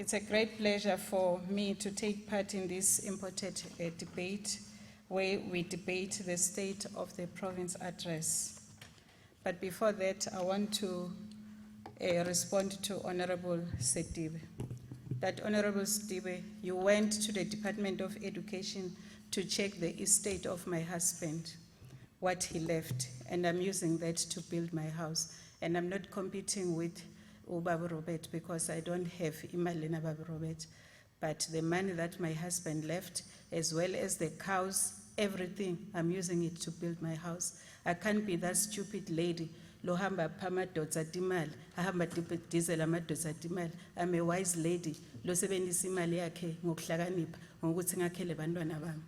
Q: It's a great pleasure for me to take part in this important debate where we debate the state of the province address. But before that, I want to respond to Honorable Setibe. That Honorable Setibe, you went to the Department of Education to check the estate of my husband, what he left, and I'm using that to build my house. And I'm not competing with Babu Robert because I don't have Imalina Babu Robert. But the money that my husband left, as well as the cows, everything, I'm using it to build my house. I can't be that stupid lady. Lohamba pama dotsa timal, ahamba diesel amadotsa timal. I'm a wise lady. Lo sebenzisa imali yakhe ngokuhlakanipha ngokuthi ngakhele bantwana bami.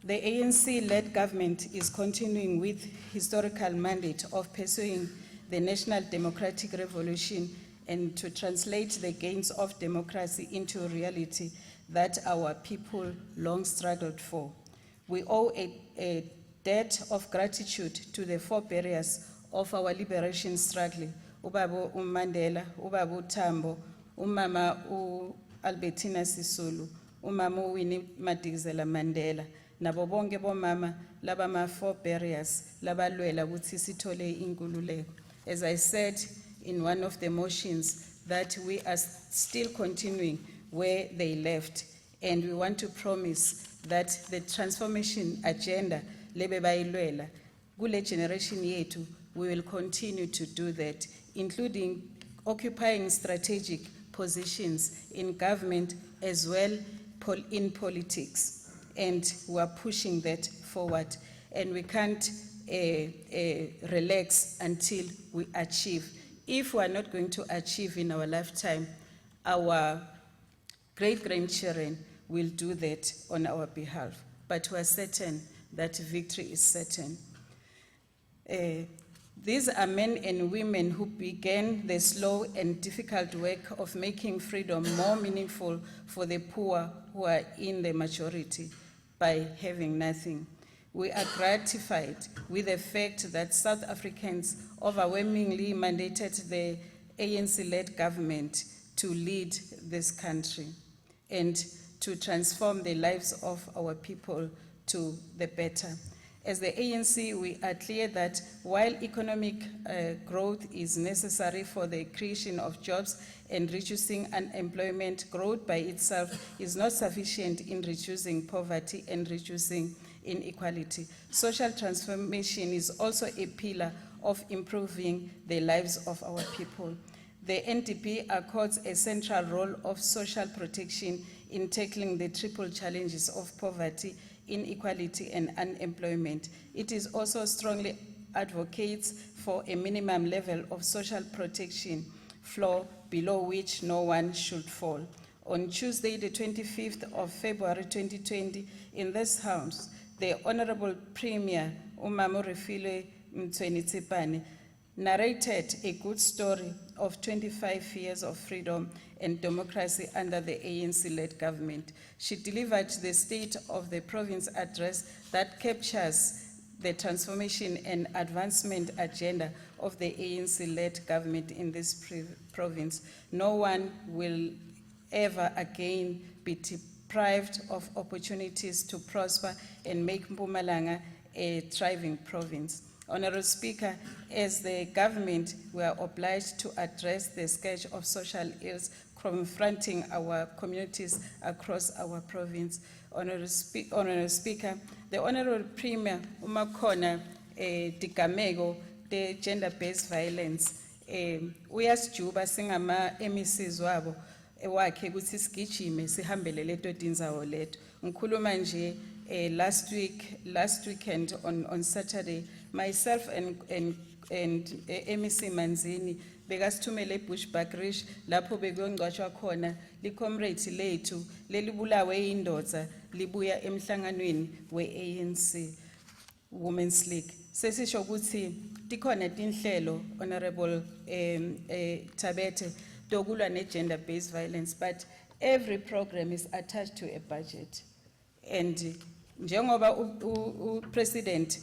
Q: The ANC-led government is continuing with historical mandate of pursuing the national democratic revolution and to translate the gains of democracy into reality that our people long struggled for. We owe a debt of gratitude to the forebearers of our liberation struggle, Ubaba Mandela, Ubaba Tambo, umama Albertina Sisulu, umama Winnie Madikizela Mandela, nabo bonke bomama laba ma forebearers labalwela ukuthi sithole inkululeko. As I said in one of the motions, that we are still continuing where they left, and we want to promise that the transformation agenda lebe bayilwela kule generation yethu, we will continue to do that, including occupying strategic positions in government as well in politics, and we are pushing that forward, and we can't relax until we achieve. If we are not going to achieve in our lifetime, our great-grandchildren will do that on our behalf, but we are certain that victory is certain. These are men and women who began the slow and difficult work of making freedom more meaningful for the poor who are in the majority by having nothing. We are gratified with the fact that South Africans overwhelmingly mandated the ANC-led government to lead this country and to transform the lives of our people to the better. As the ANC, we are clear that while economic growth is necessary for the creation of jobs and reducing unemployment, growth by itself is not sufficient in reducing poverty and reducing inequality. Social transformation is also a pillar of improving the lives of our people. The NDP accords a central role of social protection in tackling the triple challenges of poverty, inequality, and unemployment. It is also strongly advocates for a minimum level of social protection floor below which no one should fall. On Tuesday, the 25th of February 2020, in this House, the Honorable Premier Umama Refile Mtsweni-Tsipane narrated a good story of 25 years of freedom and democracy under the ANC-led government. She delivered the State of the Province address that captures the transformation and advancement agenda of the ANC-led government in this province. No one will ever again be deprived of opportunities to prosper and make Mpumalanga a thriving province. Honorable Speaker, as the government, we are obliged to address the scourge of social ills confronting our communities across our province. Honorable Speaker, the Honorable Premier Umakhona Digamego, the gender-based violence, uyasijuba singama MECs wabo wakhe ukuthi sigijime sihambele leto tindzawo leto. Ngikhuluma nje last weekend on Saturday, myself and MEC Manzini bekasithumele eBushbuckridge lapho bekuyongcwatshwa khona li-comrade lethu lelibulawe indoda libuya emhlanganweni we-ANC Women's League. Sesisho ukuthi tikhona tinhlelo, Honorable Tabete, tokulwa ne-gender-based violence, but every program is attached to a budget. And njengoba uPresident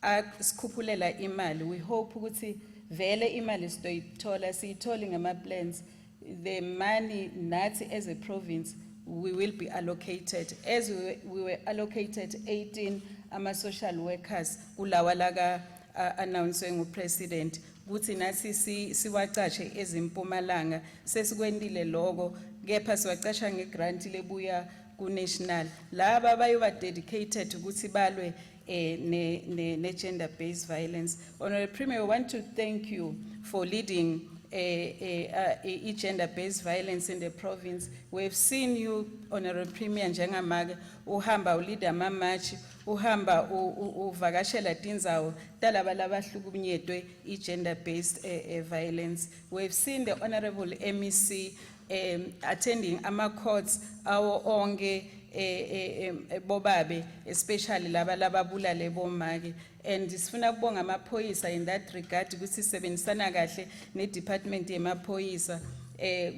Q: asikhupulela imali, we hope ukuthi vele imali sitoyithola siyithole ngama-plans. The money nathi as a province we will be allocated, as we were allocated 18 social workers kulawa laka announced nguPresident ukuthi nathi siwaqashe eziMpumalanga sesikwendile lokho kepha siwaqasha ngegrant lebuya ku-national laba bayoba dedicated ukuthi balwe ne-gender-based violence. Honorable Premier, we want to thank you for leading gender-based violence in the province. We've seen you, Honorable Premier njengamake uhamba ulida ama-march, uhamba uvakashela tindzawo talaba labahlukunyetwe gender-based violence. We've seen the Honorable MEC attending ama-courts awo onke bobabe, especially laba lababulale bomake. And sifuna kubonga amaphoyisa in that regard ukuthi sisebenzisana kahle ne-department yemaphoyisa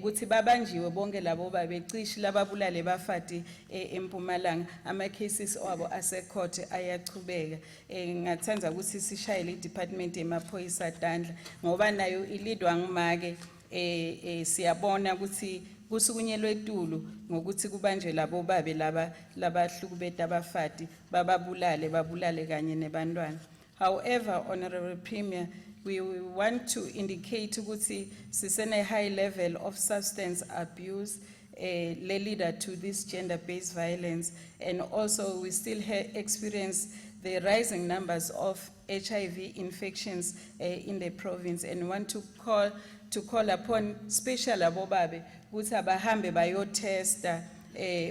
Q: ukuthi babanjiwe bonke labo babecishi lababulale bafati eMpumalanga. Ama-cases wabo asecourt ayachubeka. Ngingathanda ukuthi sishayele i-department yemaphoyisa tandla ngoba nayo ilidwa ngumake siyabona ukuthi kusukunyelwe etulu ngokuthi kubanjwe labo babe laba hlukubeta abafati babulale kanye nebantwana. However, Honorable Premier, we want to indicate ukuthi sisene high level of substance abuse le leader to this gender-based violence, and also we still experience the rising numbers of HIV infections in the province, and want to call upon special abobabe ukuthi abahambe bayotesta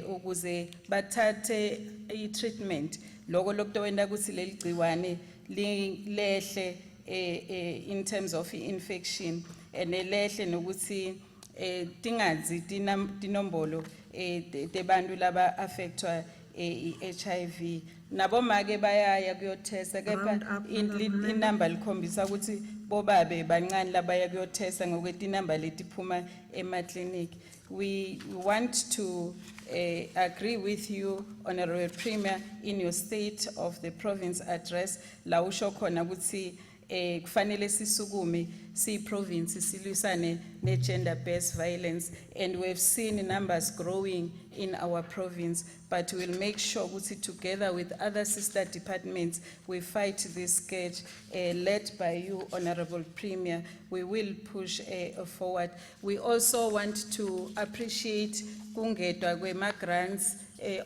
Q: ukuze bathathe i-treatment loko lokutowenda ukuthi leli gciwane lehle in terms of infection, and lehle nokuthi tingazi tinombolo tebantu laba affectwa HIV. Nabo make bayaya kuyotesta kepha inamba likhombisa ukuthi bobabe bancane labaya kuyotesta ngokuthi inamba letiphuma ema-clinic. We want to agree with you, Honorable Premier, in your State of the Province address la usho khona ukuthi kufanele sisukume province silwisane ne gender-based violence, and we've seen numbers growing in our province, but we'll make sure ukuthi together with other sister departments we fight this scourge led by you, Honorable Premier. We will push forward. We also want to appreciate kungedwa kwema grants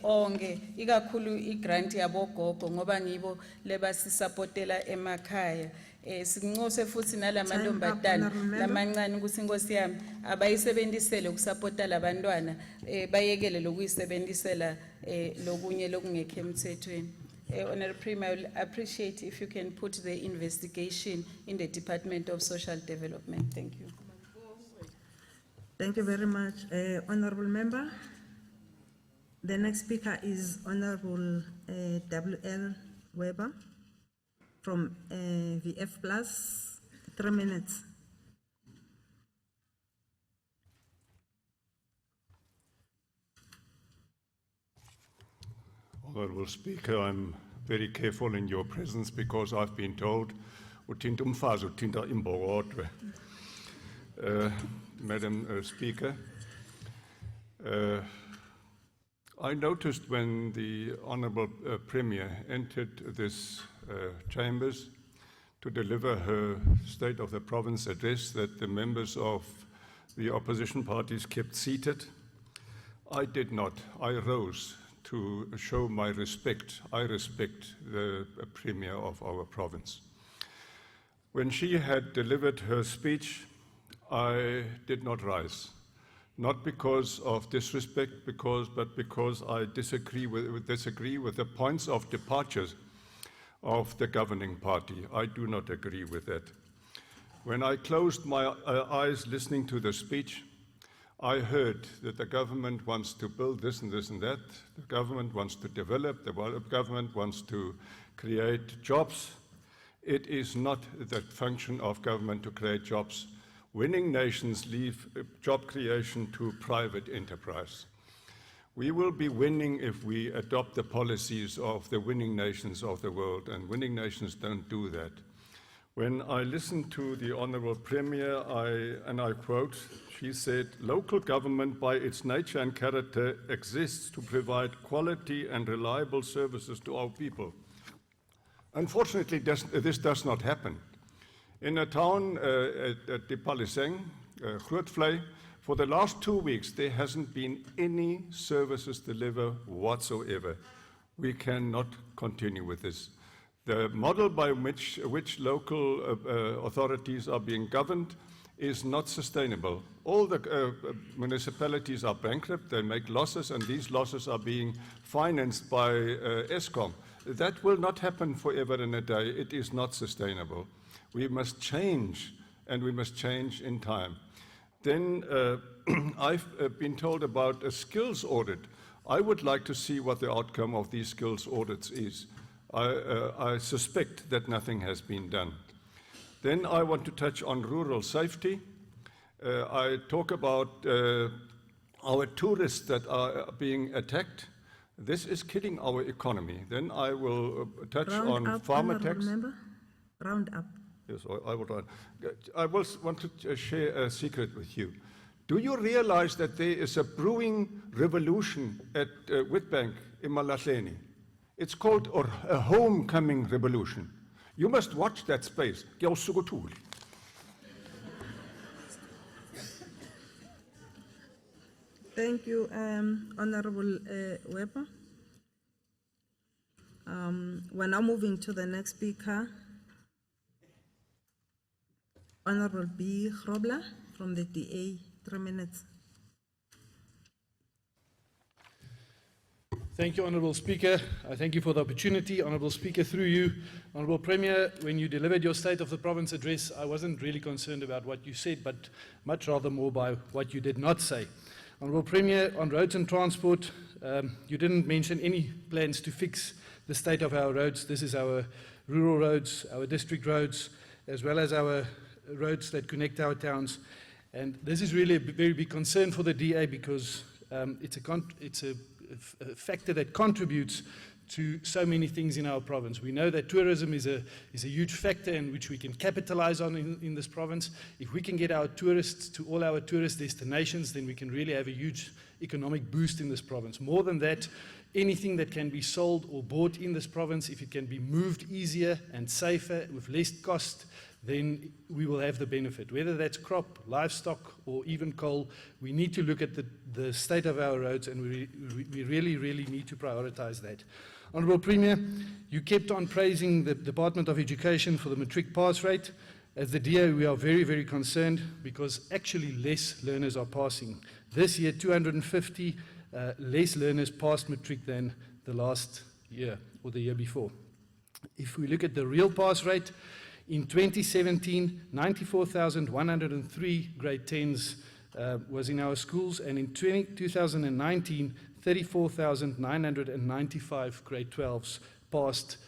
Q: onge ikakhulu igrant yabogogo ngoba ngibo lebasisapotela emakhaya. Sinxuse futhi nalamantombazana lamancane ukuthi Nkosi yami abayisebenzisele ukusupporta labantwana bayekele lokuyisebenzisela lokunye lokungekho emthethweni. Honorable Premier, I will appreciate if you can put the investigation in the Department of Social Development. Thank you.
A: Thank you very much, Honorable Member. The next speaker is Honorable W.L. Weber from VF Plus, 3 minutes.
H: Honorable Speaker, I'm very careful in your presence because I've been told, Madam Speaker, I noticed when the Honourable Premier entered this chambers to deliver her State of the Province address that the members of the opposition parties kept seated. I did not. I rose to show my respect. I respect the Premier of our province. When she had delivered her speech, I did not rise. Not because of disrespect, but because I disagree with the points of departure of the governing party. I do not agree with that. When I closed my eyes listening to the speech, I heard that the government wants to build this and this and that. The government wants to develop. The government wants to create jobs. It is not the function of government to create jobs. Winning nations leave job creation to private enterprise. We will be winning if we adopt the policies of the winning nations of the world, and winning nations don't do that. When I listened to the Honourable Premier, and I quote, she said, "Local government by its nature and character exists to provide quality and reliable services to our people." Unfortunately, this does not happen. In a town at Dipaliseng, Grootvlei, for the last 2 weeks, there hasn't been any services delivered whatsoever. We cannot continue with this. The model by which local authorities are being governed is not sustainable. All the municipalities are bankrupt, they make losses, and these losses are being financed by Eskom. That will not happen forever and a day. It is not sustainable. We must change, and we must change in time. Then I've been told about a skills audit. I would like to see what the outcome of these skills audits is. I suspect that nothing has been done. Then I want to touch on rural safety. I talk about our tourists that are being attacked. This is killing our economy. Then I will touch on farmer tax.
A: Round up.
H: Yes, I will try. I want to share a secret with you. Do you realize that there is a brewing revolution at Witbank in Malahleni? It's called a homecoming revolution. You must watch that space.
A: Thank you, Honorable Weber. We're now moving to the next speaker. Honorable B. Grobler from the DA, 3 minutes.
F: Thank you, Honourable Speaker. I thank you for the opportunity. Honourable Speaker, through you, Honourable Premier, when you delivered your State of the Province address, I wasn't really concerned about what you said, but much rather more by what you did not say. Honourable Premier, on roads and transport, you didn't mention any plans to fix the state of our roads. This is our rural roads, our district roads, as well as our roads that connect our towns. And this is really a very big concern for the DA because it's a factor that contributes to so many things in our province. We know that tourism is a huge factor in which we can capitalize on in this province. If we can get our tourists to all our tourist destinations, then we can really have a huge economic boost in this province. More than that, anything that can be sold or bought in this province, if it can be moved easier and safer with less cost, then we will have the benefit. Whether that's crop, livestock, or even coal, we need to look at the state of our roads, and we really, really need to prioritize that. Honourable Premier, you kept on praising the Department of Education for the matric pass rate. As the DA, we are very, very concerned because actually less learners are passing. This year, 250 less learners passed matric than the last year or the year before. If we look at the real pass rate, in 2017, 94,103 grade 10s was in our schools, and in 2019, 34,995 grade 12s passed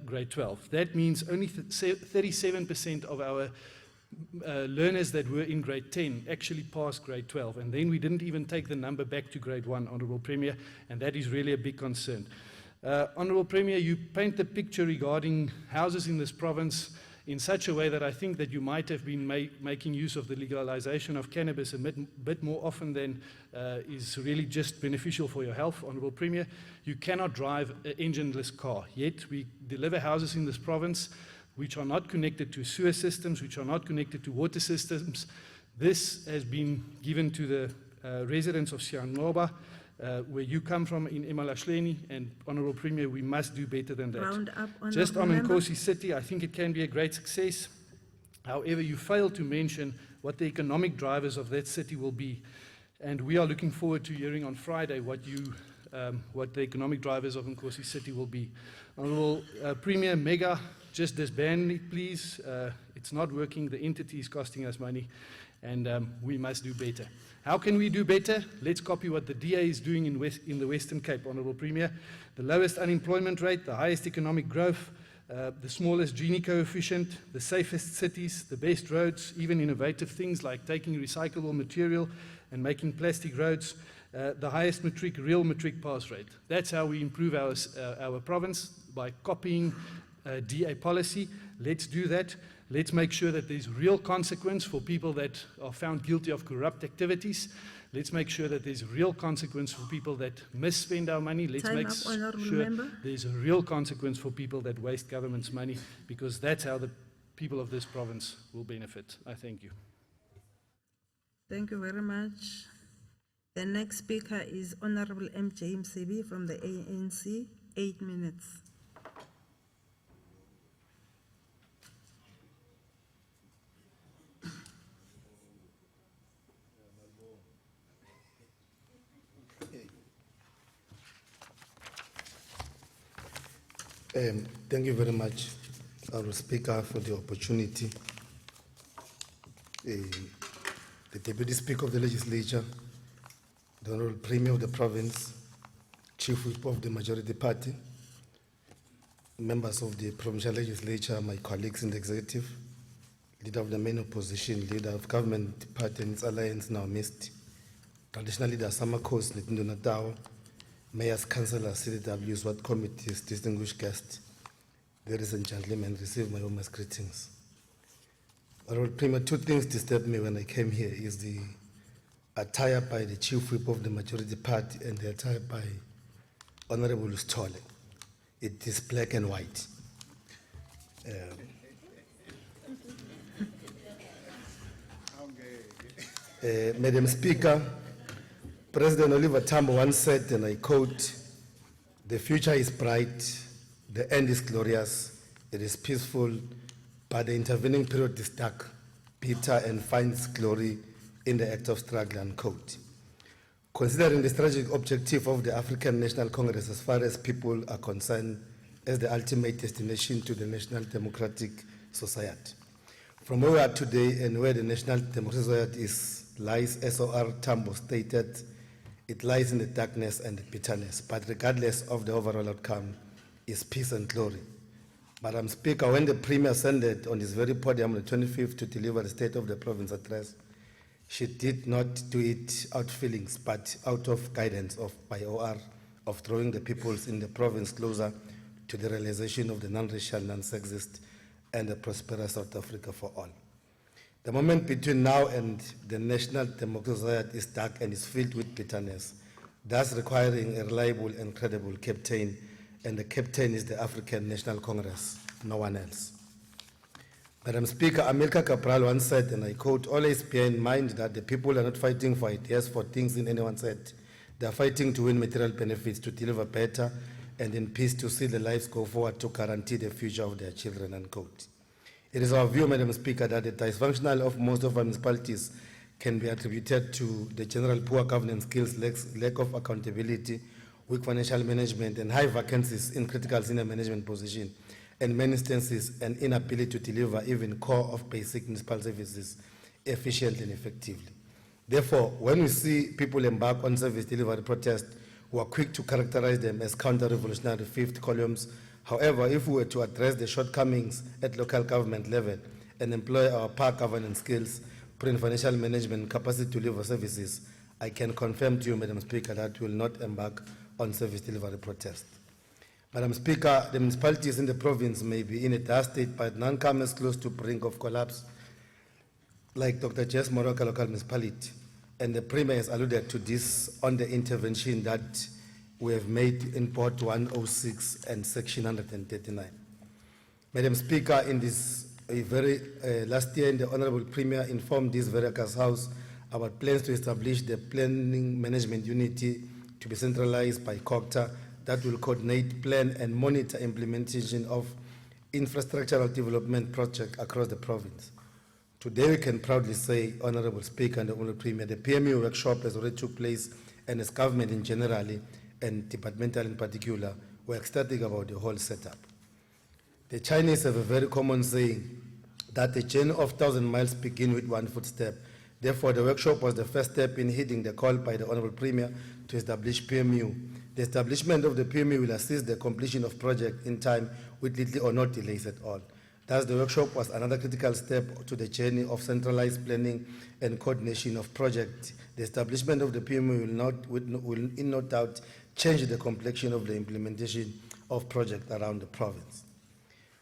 F: grade 12. That means only 37% of our learners that were in grade 10 actually passed grade 12, and then we didn't even take the number back to grade 1, Honourable Premier, and that is really a big concern. Honourable Premier, you paint the picture regarding houses in this province in such a way that I think that you might have been making use of the legalization of cannabis a bit more often than is really just beneficial for your health. Honourable Premier, you cannot drive an engineless car, yet we deliver houses in this province which are not connected to sewer systems, which are not connected to water systems. This has been given to the residents of Sianoba, where you come from in Emalahleni, and Honourable Premier, we must do better than that.
A: Round up,
F: Just on
A: Honourable
F: Nkosi City, I think it can be a great success. However, you failed to mention what the economic drivers of that city will be. And we are looking forward to hearing on Friday what the economic drivers of Nkosi City will be. Honourable Premier, Mega, just disband it, please. It's not working. The entity is costing us money, and we must do better. How can we do better? Let's copy what the DA is doing in the Western Cape, Honourable Premier. The lowest unemployment rate, the highest economic growth, the smallest Gini coefficient, the safest cities, the best roads, even innovative things like taking recyclable material and making plastic roads, the highest real matric pass rate. That's how we improve our province, by copying DA policy. Let's do that. Let's make sure that there's real consequence for people that are found guilty of corrupt activities. Let's make sure that there's real consequence for people that misspend our money. Let's
A: Time
F: make
A: up, Honourable
F: sure
A: Member.
F: there's a real consequence for people that waste government's money, because that's how the people of this province will benefit. I thank you.
A: Thank you very much. The next speaker is Honourable MJ Msebi from the ANC, 8 minutes.
N: Thank you very much, Honourable Speaker, for the opportunity. The Deputy Speaker of the Legislature, the Honourable Premier of the Province, Chief Whip of the Majority Party, members of the Provincial Legislature, my colleagues in the Executive, Leader of the main opposition, Leader of Government Party and its alliance in our midst, Traditional Leader Samakos, Nitindo Natao, Mayors, Councillors, CDWs, Ward Committees, distinguished guests, ladies and gentlemen, receive my warmest greetings. Honorable Premier, two things disturbed me when I came here is the attire by the chief whip of the majority party and the attire by Honorable Stolle. It is black and white. Madam Speaker, President Oliver Tambo once said, and I quote, "The future is bright, the end is glorious, it is peaceful, but the intervening period is dark, bitter, and finds glory in the act of struggle," unquote. Considering the strategic objective of the African National Congress as far as people are concerned as the ultimate destination to the National Democratic Society. From where we are today and where the National Democratic Society lies, SOR Tambo stated, it lies in the darkness and the bitterness, but regardless of the overall outcome, is peace and glory. Madam Speaker, when the Premier ascended on this very podium on the 25th to deliver the State of the Province address, she did not do it out of feelings, but out of guidance by OR of drawing the peoples in the province closer to the realization of the non-racial, non-sexist, and a prosperous South Africa for all. The moment between now and the National Democratic Society is dark and is filled with bitterness, thus requiring a reliable and credible captain, and the captain is the African National Congress, no one else. Madam Speaker, Amilcar Cabral once said, and I quote, "Always bear in mind that the people are not fighting for ideas, for things in anyone's head. They are fighting to win material benefits, to deliver better, and in peace to see the lives go forward to guarantee the future of their children," unquote. It is our view, Madam Speaker, that the dysfunctional of most of our municipalities can be attributed to the general poor governance skills, lack of accountability, weak financial management, and high vacancies in critical senior management positions, and in many instances, an inability to deliver even core of basic municipal services efficiently and effectively. Therefore, when we see people embark on service delivery protests, we are quick to characterize them as counter-revolutionary fifth columns. However, if we were to address the shortcomings at local government level and employ our poor governance skills, print financial management, capacity to deliver services, I can confirm to you, Madam Speaker, that we will not embark on service delivery protests. Madam Speaker, the municipalities in the province may be in a dire state, but none come as close to brink of collapse like Dr. Jess Moroka local municipality. And the Premier has alluded to this on the intervention that we have made in Port 106 and Section 139. Madam Speaker, in this last year, the Honorable Premier informed this very House about plans to establish the Planning Management Unity to be centralized by COGTA that will coordinate, plan, and monitor implementation of infrastructural development projects across the province. Today, we can proudly say, Honorable Speaker and the Honorable Premier, the PMU workshop has already took place, and as government in general and departmental in particular, we're ecstatic about the whole setup. The Chinese have a very common saying that the journey of 1,000 miles begin with one footstep. Therefore, the workshop was the first step in heeding the call by the Honorable Premier to establish PMU. The establishment of the PMU will assist the completion of project in time with little or no delays at all. Thus, the workshop was another critical step to the journey of centralized planning and coordination of projects. The establishment of the PMU will in no doubt change the complexion of the implementation of projects around the province.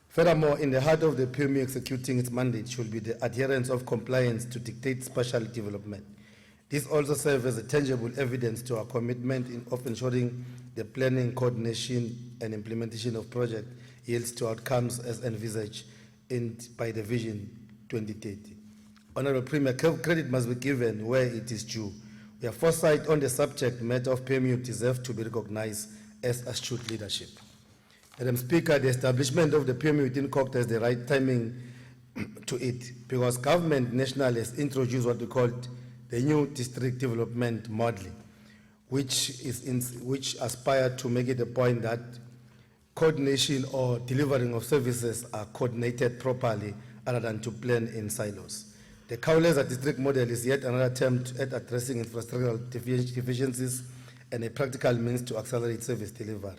N: Furthermore, in the heart of the PMU executing its mandate should be the adherence of compliance to dictate spatial development. This also serves as a tangible evidence to our commitment of ensuring the planning, coordination, and implementation of projects yields to outcomes as envisaged by the Vision 2030. Honorable Premier, credit must be given where it is due. Your foresight on the subject matter of PMU deserves to be recognized as astute leadership. Madam Speaker, the establishment of the PMU within COGTA is the right timing to it, because government nationally has introduced what we call the new district development model, which aspire to make it a point that coordination or delivering of services are coordinated properly rather than to plan in silos. The Kauleza district model is yet another attempt at addressing infrastructural deficiencies and a practical means to accelerate service delivery.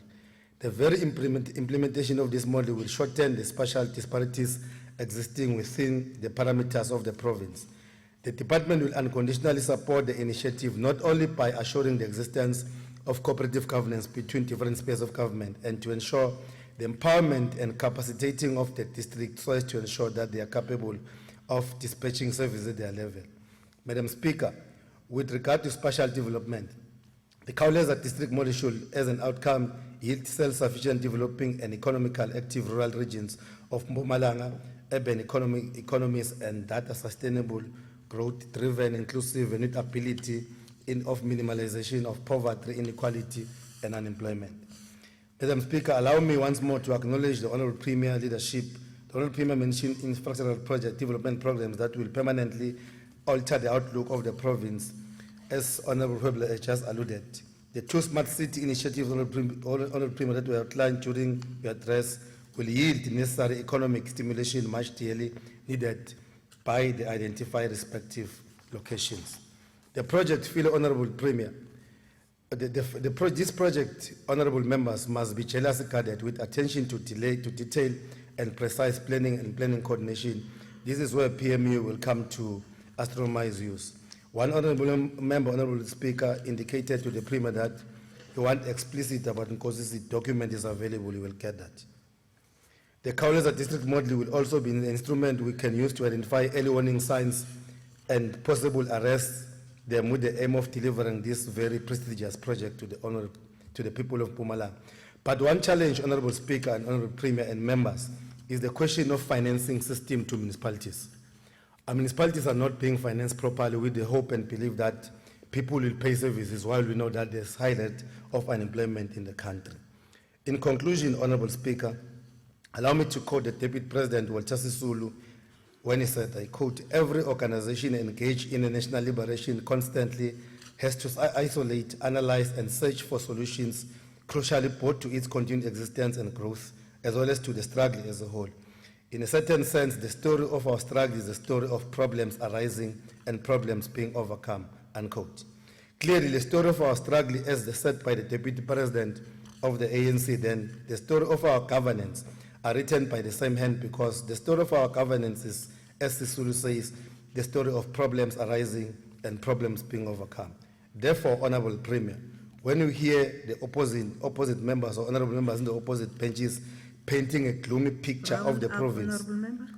N: The very implementation of this model will shorten the spatial disparities existing within the parameters of the province. The department will unconditionally support the initiative not only by assuring the existence of cooperative governance between different spheres of government and to ensure the empowerment and capacitating of the district so as to ensure that they are capable of dispatching services at their level. Madam Speaker, with regard to spatial development, the Khawuleza district model should, as an outcome, yield self-sufficient developing and economically active rural regions of Mpumalanga, urban economies, and that are sustainable, growth-driven, inclusive, and with ability of minimalization of poverty, inequality, and unemployment. Madam Speaker, allow me once more to acknowledge the Honourable Premier leadership. The Honourable Premier mentioned infrastructural project development programs that will permanently alter the outlook of the province, as Honourable Huebler has just alluded. The two smart city initiatives, Honourable Premier, that were outlined during your address will yield the necessary economic stimulation much dearly needed by the identified respective locations. The project, fellow Honourable Premier, this project, honourable members, must be jealously guarded with attention to detail and precise planning and planning coordination. This is where PMU will come to astronomize use. One honourable member, Honourable Speaker, indicated to the Premier that he wants explicit about Nkosi's document is available, he will get that. The Khawuleza district model will also be an instrument we can use to identify early warning signs and possible arrests them with the aim of delivering this very prestigious project to the people of Mpumalanga. But one challenge, Honourable Speaker and Honourable Premier and members, is the question of financing system to municipalities. Our municipalities are not being financed properly with the hope and belief that people will pay services, while we know that there's high rate of unemployment in the country. In conclusion, Honourable Speaker, allow me to quote the Deputy President, Walter Sisulu, when he said, I quote, "Every organization engaged in a national liberation constantly has to isolate, analyze, and search for solutions, crucially both to its continued existence and growth, as well as to the struggle as a whole. In a certain sense, the story of our struggle is the story of problems arising and problems being overcome," unquote. Clearly, the story of our struggle, as said by the Deputy President of the ANC, then the story of our governance are written by the same hand, because the story of our governance is, as Sisulu says, the story of problems arising and problems being overcome. Therefore, Honourable Premier, when you hear the opposite members or honourable members in the opposite benches painting a gloomy picture of the province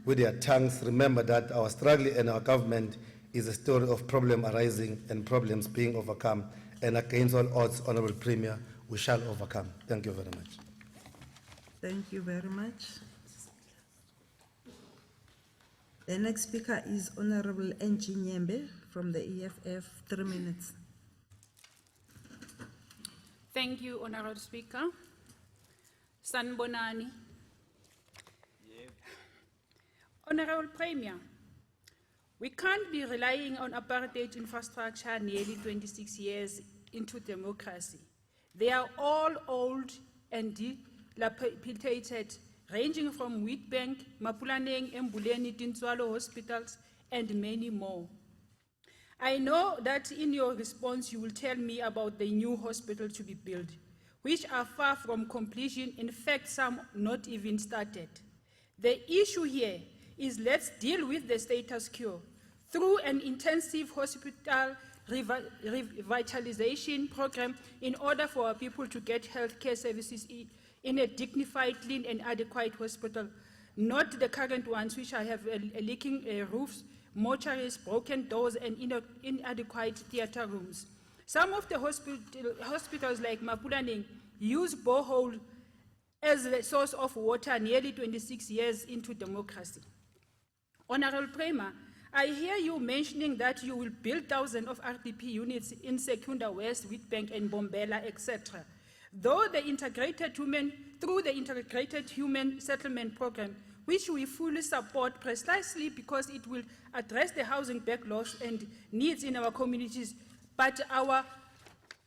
N: with their tongues, remember that our struggle and our government is a story of problem arising and problems being overcome, and against all odds, Honourable Premier, we shall overcome. Thank you very much.
A: Thank you very much. The next speaker is Honorable Enchi Nyembe from the EFF, 3 minutes.
R: Thank you, Honorable Speaker. Sanbonani. Honorable Premier, we can't be relying on apartheid infrastructure nearly 26 years into democracy. They are all old and dilapidated, ranging from Wheatbank, Mapulaneng, Mbuleni, Tintswalo hospitals, and many more. I know that in your response you will tell me about the new hospital to be built, which are far from completion, in fact some not even started. The issue here is let's deal with the status quo through an intensive hospital revitalization program in order for our people to get healthcare services in a dignified, clean and adequate hospital, not the current ones which have leaking roofs, mortuaries, broken doors and inadequate theatre rooms. Some of the hospitals like Mapulaneng use borehole as the source of water nearly 26 years into democracy. Honorable Premier, I hear you mentioning that you will build thousands of RDP units in Secunda West, Wheatbank and Bombela, etc. Through the integrated human settlement program, which we fully support precisely because it will address the housing backlogs and needs in our communities. But our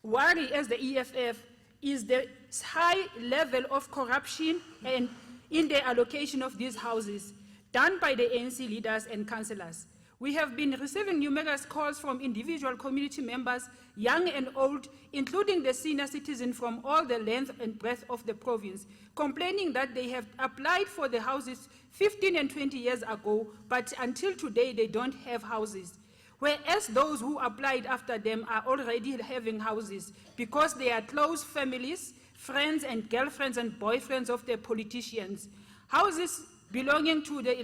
R: worry as the EFF is the high level of corruption and in the allocation of these houses done by the ANC leaders and councillors. We have been receiving numerous calls from individual community members, young and old, including the senior citizens from all the length and breadth of the province, complaining that they have applied for the houses 15 and 20 years ago, but until today they don't have houses. Whereas those who applied after them are already having houses because they are close families, friends and girlfriends and boyfriends of their politicians. Houses belonging to the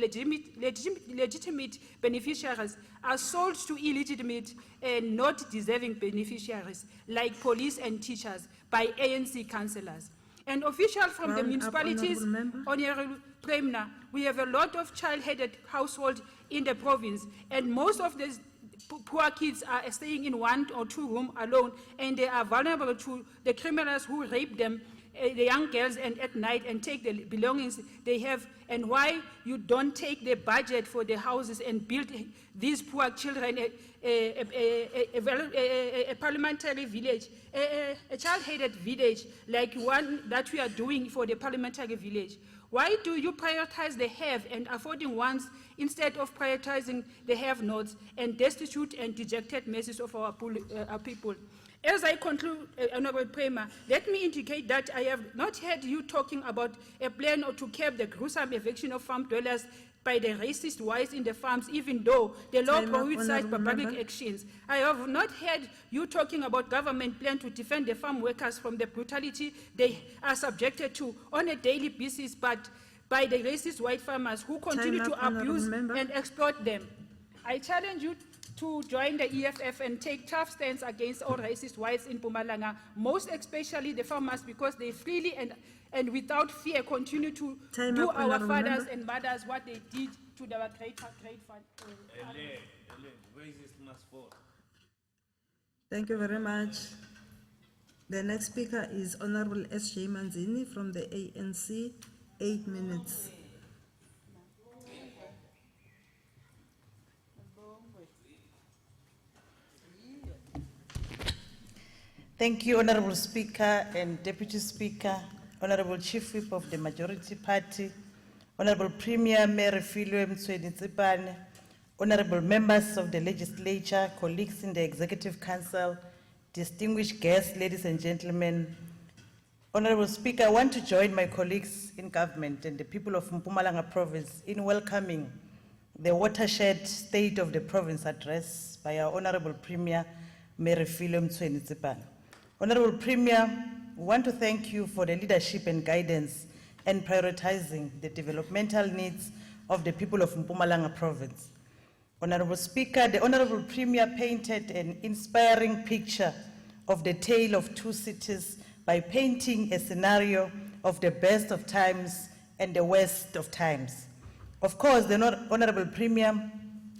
R: legitimate beneficiaries are sold to illegitimate and not deserving beneficiaries, like police and teachers, by ANC councillors. And officials from the
A: Round up,
R: municipalities,
A: Honourable Member.
R: Honourable Premna, we have a lot of child-headed households in the province, and most of these poor kids are staying in 1 or 2 rooms alone, and they are vulnerable to the criminals who rape them, the young girls, and at night, and take the belongings they have. And why you don't take the budget for the houses and build these poor children a parliamentary village, a child-headed village like one that we are doing for the parliamentary village? Why do you prioritize the have and affording ones instead of prioritizing the have-nots and destitute and dejected masses of our people? As I conclude, Honourable Premier, let me indicate that I have not heard you talking about a plan to curb the gruesome eviction of farm dwellers by the racist whites in the farms, even though the law
A: Time up,
R: prohibits such
A: Honourable
R: barbaric
A: Member.
R: actions. I have not heard you talking about government plan to defend the farm workers from the brutality they are subjected to on a daily basis, but by the racist white farmers who continue
A: Time
R: to
A: up, Honourable
R: abuse
A: Member.
R: and exploit them. I challenge you to join the EFF and take tough stance against all racist whites in Mpumalanga, most especially the farmers, because they freely and without fear continue to
A: Time
R: do
A: up,
R: our
A: Honourable
R: fathers
A: Member.
R: and mothers what they did to our great
A: Thank you very much. The next speaker is Honorable S.J. Manzini from the ANC, 8 minutes.
L: Thank you, Honorable Speaker and Deputy Speaker, Honorable Chief Whip of the Majority Party, Honorable Premier Mary Philo Mtsweni-Tsipane, Honorable members of the legislature, colleagues in the Executive Council, distinguished guests, ladies and gentlemen. Honorable Speaker, I want to join my colleagues in government and the people of Mpumalanga province in welcoming the watershed State of the Province address by our Honorable Premier Mary Philo Mtsweni-Tsipane. Honorable Premier, we want to thank you for the leadership and guidance and prioritizing the developmental needs of the people of Mpumalanga province. Honorable Speaker, the Honorable Premier painted an inspiring picture of the tale of two cities by painting a scenario of the best of times and the worst of times. Of course, the Honorable Premier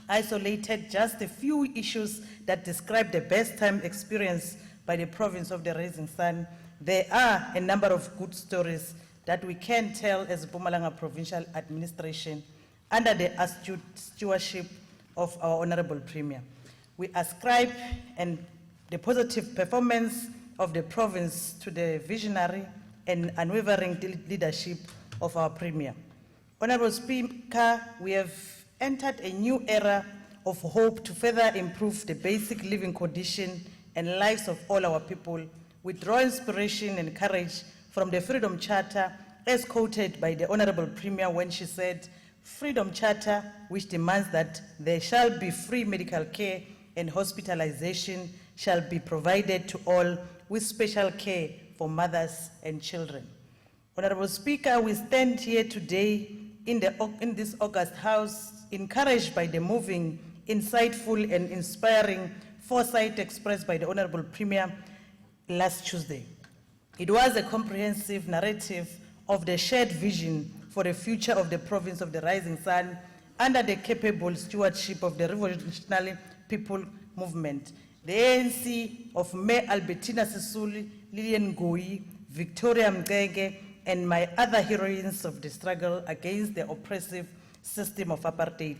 L: isolated just a few issues that describe the best time experience by the province of the Rising Sun. There are a number of good stories that we can tell as Mpumalanga Provincial Administration under the astute stewardship of our Honorable Premier. We ascribe the positive performance of the province to the visionary and unwavering leadership of our Premier. Honorable Speaker, we have entered a new era of hope to further improve the basic living condition and lives of all our people. We draw inspiration and courage from the Freedom Charter as quoted by the Honorable Premier when she said, Freedom Charter, which demands that there shall be free medical care and hospitalization shall be provided to all with special care for mothers and children. Honorable Speaker, we stand here today in this August House, encouraged by the moving, insightful and inspiring foresight expressed by the Honorable Premier last Tuesday. It was a comprehensive narrative of the shared vision for the future of the province of the Rising Sun under the capable stewardship of the Revolutionary People Movement. The ANC of Mayor Albertina Sisulu, Lillian Ngoyi, Victoria Mgenge, and my other heroines of the struggle against the oppressive system of apartheid.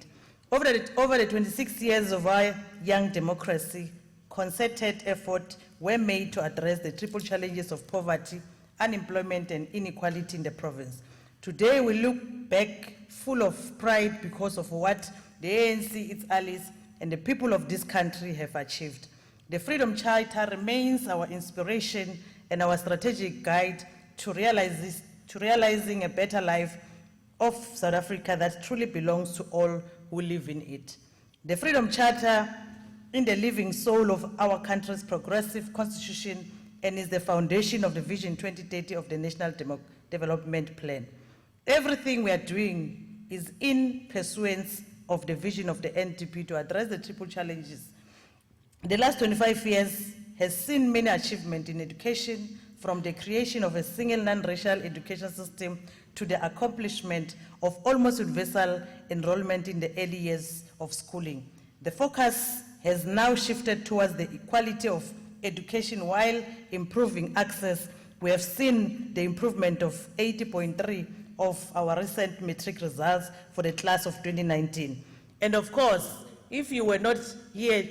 L: Over the 26 years of our young democracy, concerted efforts were made to address the triple challenges of poverty, unemployment, and inequality in the province. Today, we look back full of pride because of what the ANC, its allies, and the people of this country have achieved. The Freedom Charter remains our inspiration and our strategic guide to realizing a better life of South Africa that truly belongs to all who live in it. The Freedom Charter in the living soul of our country's progressive constitution and is the foundation of the Vision 2030 of the National Development Plan. Everything we are doing is in pursuance of the vision of the NDP to address the triple challenges. The last 25 years has seen many achievements in education, from the creation of a single non-racial education system to the accomplishment of almost universal enrollment in the early years of schooling. The focus has now shifted towards the equality of education while improving access. We have seen the improvement of 80.3 of our recent matric results for the class of 2019. And of course, if you were not here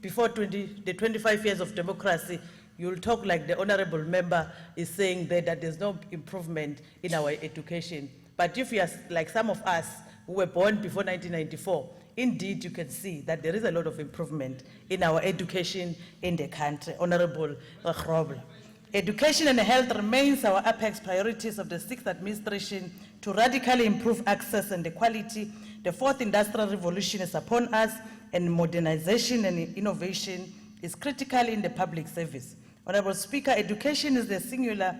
L: before the 25 years of democracy, you'll talk like the honorable member is saying that there's no improvement in our education. But if you are like some of us who were born before 1994, indeed you can see that there is a lot of improvement in our education in the country. Honorable Mkhatshwa. Education and health remains our apex priorities of the 6th administration to radically improve access and equality. The 4th industrial revolution is upon us, and modernization and innovation is critical in the public service. Honorable Speaker, education is the singular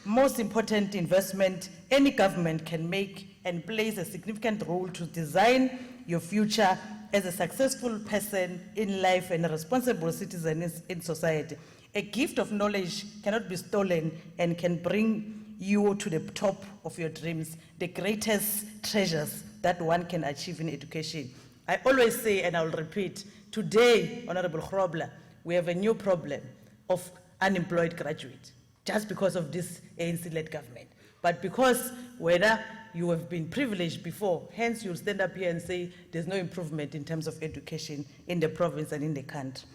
L: most important investment any government can make and plays a significant role to design your future as a successful person in life and a responsible citizen in society. A gift of knowledge cannot be stolen and can bring you to the top of your dreams, the greatest treasures that one can achieve in education. I always say, and I'll repeat, today, Honorable Mkhatshwa, we have a new problem of unemployed graduates, just because of this ANC-led government. But because whether you have been privileged before, hence you'll stand up here and say there's no improvement in terms of education in the province and in the country.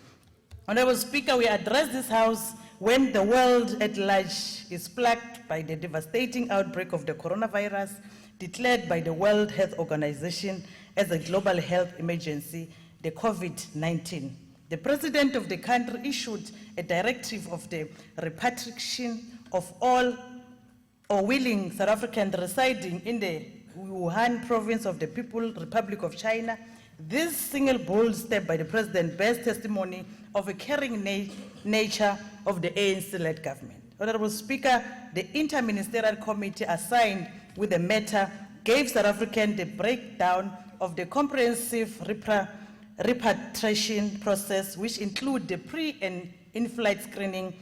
L: Honorable Speaker, we address this House when the world at large is plagued by the devastating outbreak of the coronavirus, declared by the World Health Organization as a global health emergency, the COVID-19. The President of the country issued a directive of the repatriation of all or willing South Africans residing in the Wuhan province of the People's Republic of China. This single bold step by the President bears testimony of a caring nature of the ANC-led government. Honorable Speaker, the Inter-Ministerial Committee assigned with the matter gave South Africans the breakdown of the comprehensive repatriation process, which include the pre- and in-flight screening,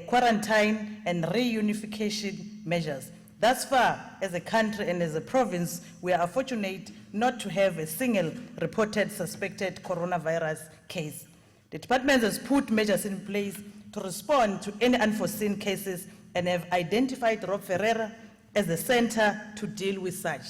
L: quarantine, and reunification measures. Thus far, as a country and as a province, we are fortunate not to have a single reported suspected coronavirus case. The department has put measures in place to respond to any unforeseen cases and have identified Rob Ferreira as the center to deal with such.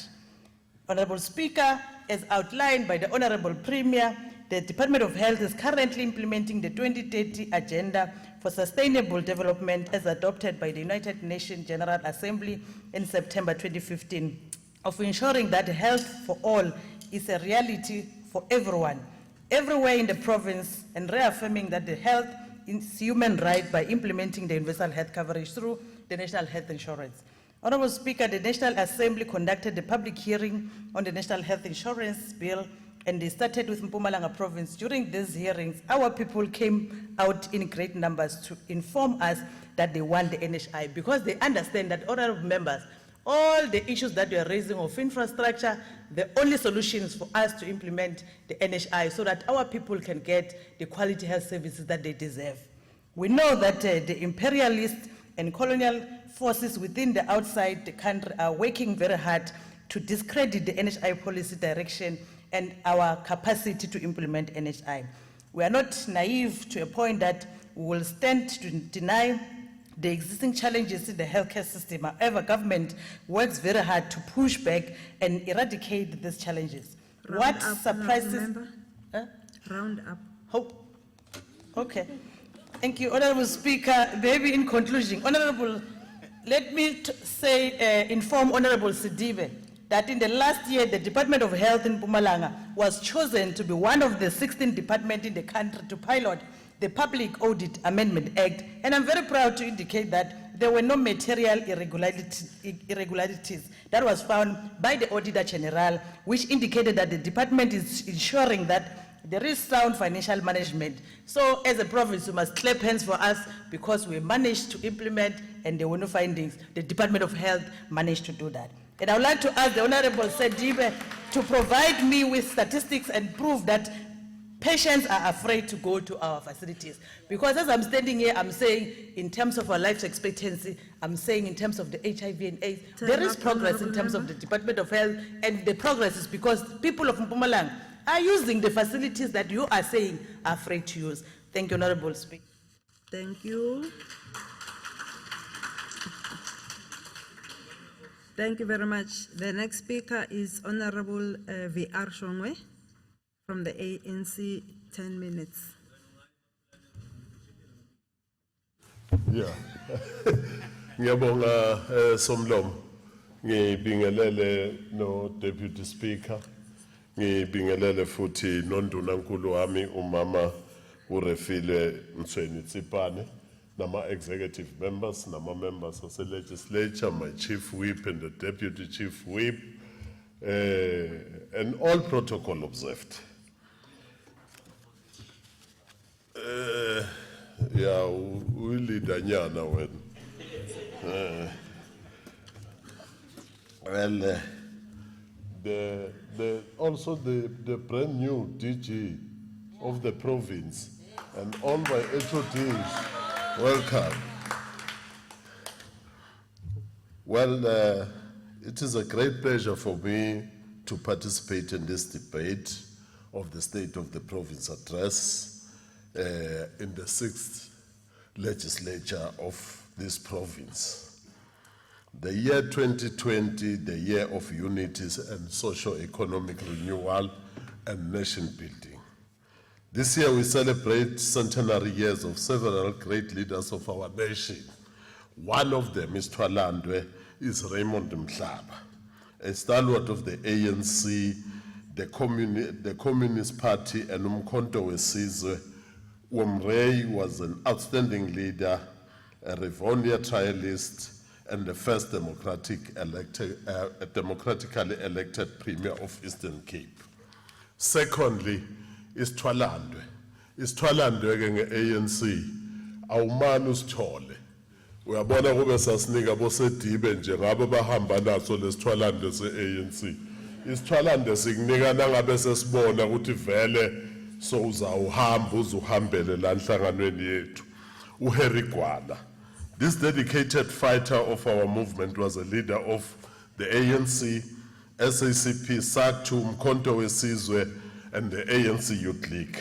L: Honorable Speaker, as outlined by the Honorable Premier, the Department of Health is currently implementing the 2030 Agenda for Sustainable Development as adopted by the United Nations General Assembly in September 2015, of ensuring that health for all is a reality for everyone, everywhere in the province, and reaffirming that the health is human right by implementing the universal health coverage through the National Health Insurance. Honorable Speaker, the National Assembly conducted the public hearing on the National Health Insurance Bill, and they started with Mpumalanga Province. During these hearings, our people came out in great numbers to inform us that they want the NHI, because they understand that, honorable members, all the issues that we are raising of infrastructure, the only solution is for us to implement the NHI so that our people can get the quality health services that they deserve. We know that the imperialist and colonial forces within the outside the country are working very hard to discredit the NHI policy direction and our capacity to implement NHI. We are not naive to a point that we will stand to deny the existing challenges in the healthcare system. However, government works very hard to push back and eradicate these challenges. What surprises?
A: Round up.
L: Hope. Okay. Thank you, Honorable Speaker. Maybe in conclusion, Honorable, let me inform Honorable Sidibe that in the last year, the Department of Health in Mpumalanga was chosen to be one of the 16 departments in the country to pilot the Public Audit Amendment Act, and I'm very proud to indicate that there were no material irregularities that was found by the Auditor General, which indicated that the department is ensuring that there is sound financial management. So as a province, we must clap hands for us because we managed to implement and there were no findings. The Department of Health managed to do that. And I would like to ask the Honorable Sedibe to provide me with statistics and prove that patients are afraid to go to our facilities. Because as I'm standing here, I'm saying in terms of our life expectancy, I'm saying in terms of the HIV and AIDS, there is progress in terms of the Department of Health, and the progress is because people of Mpumalanga are using the facilities that you are saying are afraid to use. Thank you, Honorable Speaker.
A: Thank you. Thank you very much. The next speaker is Honorable V.R. Shongwe from the ANC, 10 minutes.
S: Yeah. Ngiyabonga Somlomo. Ngibingelele no Deputy Speaker. Ngibingelele futhi nondunankulu wami umama uRefile Mthweni Tsipane, nama executive members, nama members of the legislature, my chief whip and the deputy chief whip, and all protocol observed. Yeah, we lead Anyana when. Well, also the brand new DG of the province and all my HODs, welcome. Well, it is a great pleasure for me to participate in this debate of the State of the Province Address in the 6th legislature of this province. The year 2020, the year of unities and socio-economic renewal and nation building. This year we celebrate centenary years of several great leaders of our nation. One of them is Twalandwe, is Raymond Mkhatshwa, a stalwart of the ANC, the Communist Party, and Umkhonto Wesizwe. Umrei was an outstanding leader, a Rivonia trialist, and the first democratically elected Premier of Eastern Cape. Secondly, is Twalandwe. Is Twalandwe nge-ANC, awumani usithole. Uyabona kube sasinika bosedibe nje ngabo bahamba naso lesithwalande se-ANC. Isithwalande sikunika nangabe sesibona ukuthi vele so uzawuhamba uzuhambele la nhlanganweni yethu. uHarry Gwala. This dedicated fighter of our movement was a leader of the ANC, SACP, SACTU, Umkhonto Wesizwe, and the ANC Youth League.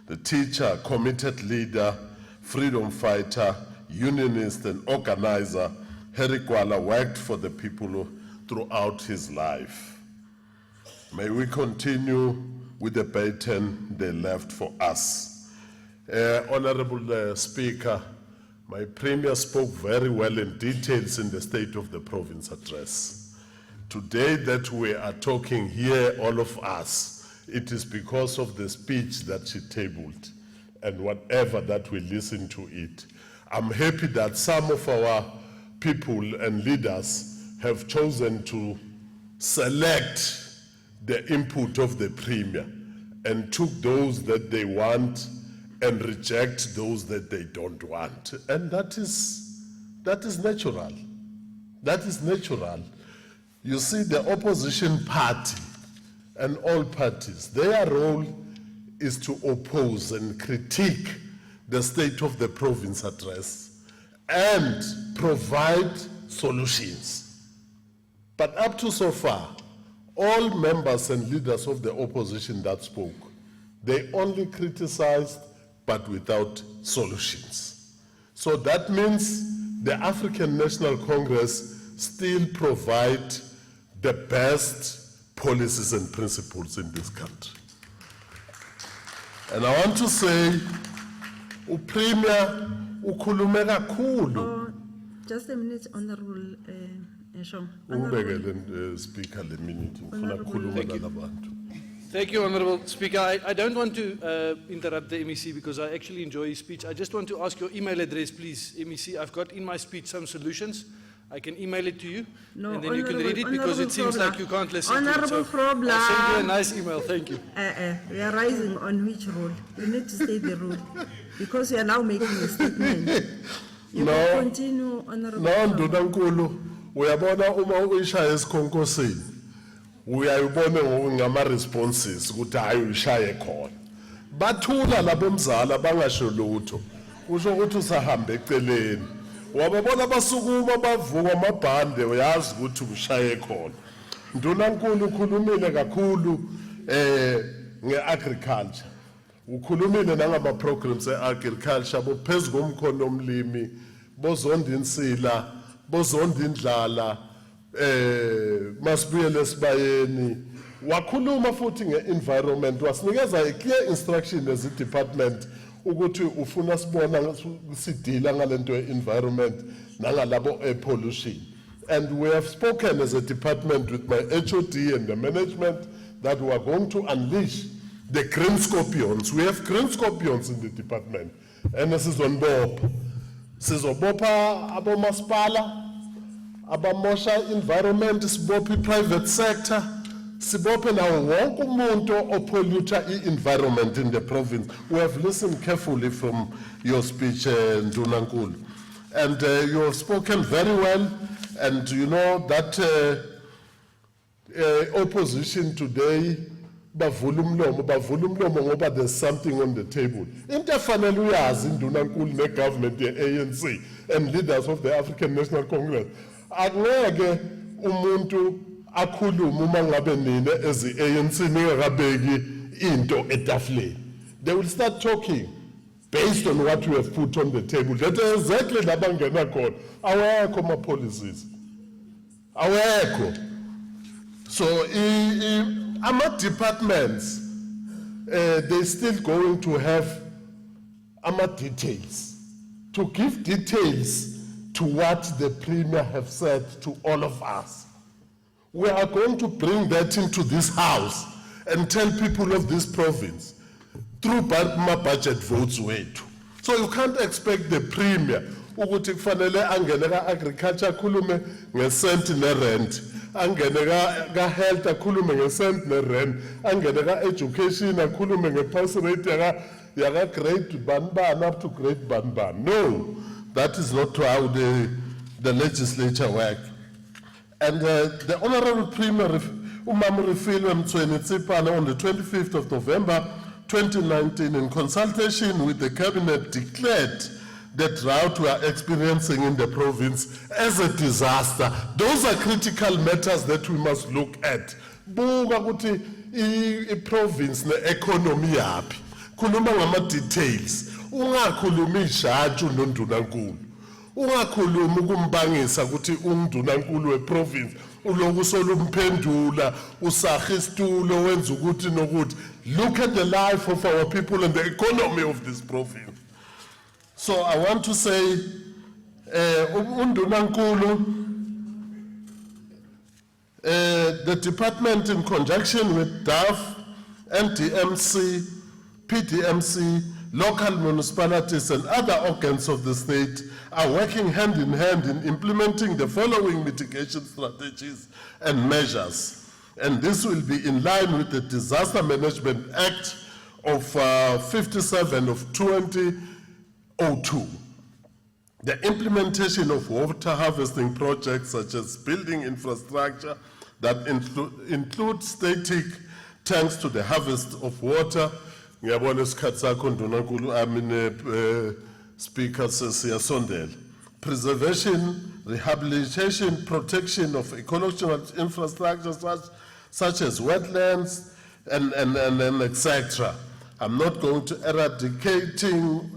S: The teacher, committed leader, freedom fighter, unionist, and organizer, Harry Gwala worked for the people throughout his life. May we continue with the baton they left for us. Honorable Speaker, my Premier spoke very well in details in the State of the Province address. Today that we are talking here, all of us, it is because of the speech that she tabled and whatever that we listen to it. I'm happy that some of our people and leaders have chosen to select the input of the Premier and took those that they want and reject those that they don't want. And that is natural. That is natural. You see, the opposition party and all parties, their role is to oppose and critique the State of the Province address and provide solutions. But up to so far, all members and leaders of the opposition that spoke, they only criticized but without solutions. So that means the African National Congress still provide the best policies and principles in this country. And I want to say, Premier ukhulume kakhulu.
A: Just a minute, Honorable Shong.
S: Ungibekele Speaker le minute ngifuna ukukhuluma nalabantu.
F: Thank you, Honorable Speaker. I don't want to interrupt the MEC because I actually enjoy his speech. I just want to ask your email address, please, MEC. I've got in my speech some solutions. I can email it to you, and then you can read it because it seems like you can't listen to it. So I'll send you a nice email. Thank you.
A: We are rising on which rule? You need to state the rule because you are now making a statement. You can continue, Honorable.
S: No, Ndunankulu, uyabona uma uyishaya esikhonkosini uyayibona ngama responses ukuthi hayi uyishaye khona bathula labo mzala bangasho lutho kusho ukuthi usahambe eceleni wababona basukuma bavuka amabhande uyazi ukuthi ushaye khona ndunankulu ukhulumile kakhulu ngeagriculture ukhulumile nangama programs eagriculture bophezulu komkhono omlimi bozonda insila bozonda indlala masibuyele esibayeni wakhuluma futhi nge-environment wasinikeza i-clear instruction as i-department ukuthi ufuna sibona sidila ngalento ye-environment nangalabo air pollution and we have spoken as a department with my HOD and the management that we are going to unleash the green scorpions. We have green scorpions in the department and this is on board. Sizobopha abomasipala abamosha environment sibophe private sector sibophe nawo wonke umuntu opolluta i-environment in the province. We have listened carefully from your speech Ndunankulu and you have spoken very well and you know that opposition today bavula umlomo ngoba there's something on the table. Into efanele uyazi Ndunankulu ne-government ye-ANC and leaders of the African National Congress angeke umuntu akhulume uma ngabe nina as i-ANC ningakabeki into etafuleni. They will start talking based on what we have put on the table. That is exactly labangena khona awekho ama-policies awekho. So ama-departments they're still going to have details to give details to what the Premier have said to all of us. We are going to bring that into this house and tell people of this province through budget votes wethu. So you can't expect the Premier ukuthi kufanele angene ka-agriculture akhulume nge-cent ne-rent, angene ka-health akhulume nge-cent ne-rent, angene ka-education akhulume nge-pass rate yaka-grade banban up to grade banban. No, that is not how the legislature works. And the Honorable Premier, Umam Refilwe Mtsweni-Tsipane, on the 25th of November 2019, in consultation with the Cabinet, declared the drought we are experiencing in the province as a disaster. Those are critical matters that we must look at. Buka ukuthi i-province ne-economy yaphi. Khuluma ngama-details. Ungakhulumi ishatshu noNdunankulu. Ungakhulumi ukumbangisa ukuthi uNdunankulu we-province uloku solumphendula usaha isitulo wenza ukuthi nokuthi. Look at the life of our people and the economy of this province. So I want to say uNdunankulu, the department in conjunction with DAF, NDMC, PDMC, local municipalities and other organs of the state are working hand in hand in implementing the following mitigation strategies and measures. And this will be in line with the Disaster Management Act of 57 of 2002. The implementation of water harvesting projects such as building infrastructure that include static tanks to the harvest of water. Ngiyabona isikhathi sakho Ndunankulu, Speaker siyasondela. Preservation, rehabilitation, protection of ecological infrastructure such as wetlands and etc. I'm not going to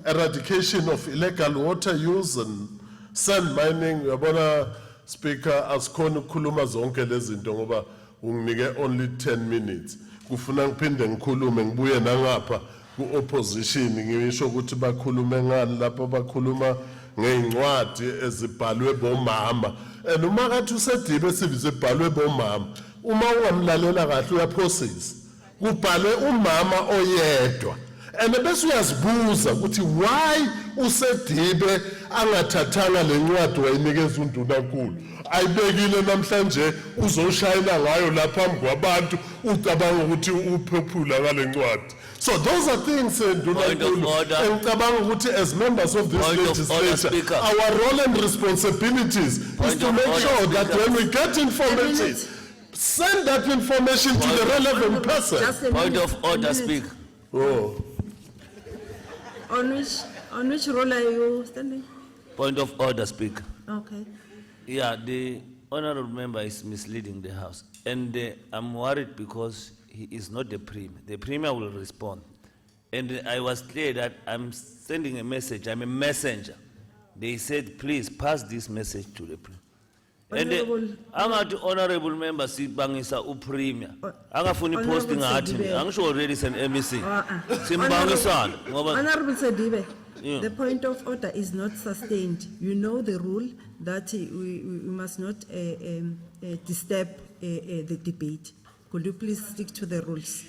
S: eradication of illegal water use and sand mining. Yabona Speaker, asikhona ukukhuluma zonke lezi zinto ngoba unginike only 10 minutes. Kufuna ngiphinde ngikhulume ngibuye nangapha ku-opposition ngisho ukuthi bakhulume ngani lapho bakhuluma ngeincwadi ezibhalwe bomama. And uma kathi usedibe sibize ebhalwe bomama, uma ungamlalela kahle uyaprocess. Kubhalwe umama oyedwa. And bese uyazibuza ukuthi why usedibe angathathanga lencwadi wayinikeza uNdunankulu. Ayibekile namhlanje uzoshayela ngayo lapha phambi kwabantu ucabanga ukuthi uphephula ngale ncwadi. So those are things
K: Point of order.
S: as members of this
K: Point of order,
S: legislature,
K: Speaker.
S: our role and responsibilities is
K: Point
S: to
K: of
S: make
K: order,
S: sure that
K: Speaker.
S: when we get information, send that information to the relevant person.
A: Just a
K: Point
A: minute,
K: of
A: a
K: order,
A: minute.
K: Speaker.
S: Oh.
A: On which role are you standing?
K: Point of order, Speaker.
A: Okay.
K: Yeah, the honorable member is misleading the House. And I'm worried because he is not the Premier. The Premier will respond. And I was clear that I'm sending a message. I'm a messenger. They said, please pass this message to the Premier. And I'm at honorable member Sibangisa Premier. Angafuni posting ngathi angisho already is an MEC. Simbangisana ngoba
A: Honorable Sedibe,
K: Yeah.
A: the point of order is not sustained. You know the rule that we must not disturb the debate. Could you please stick to the rules?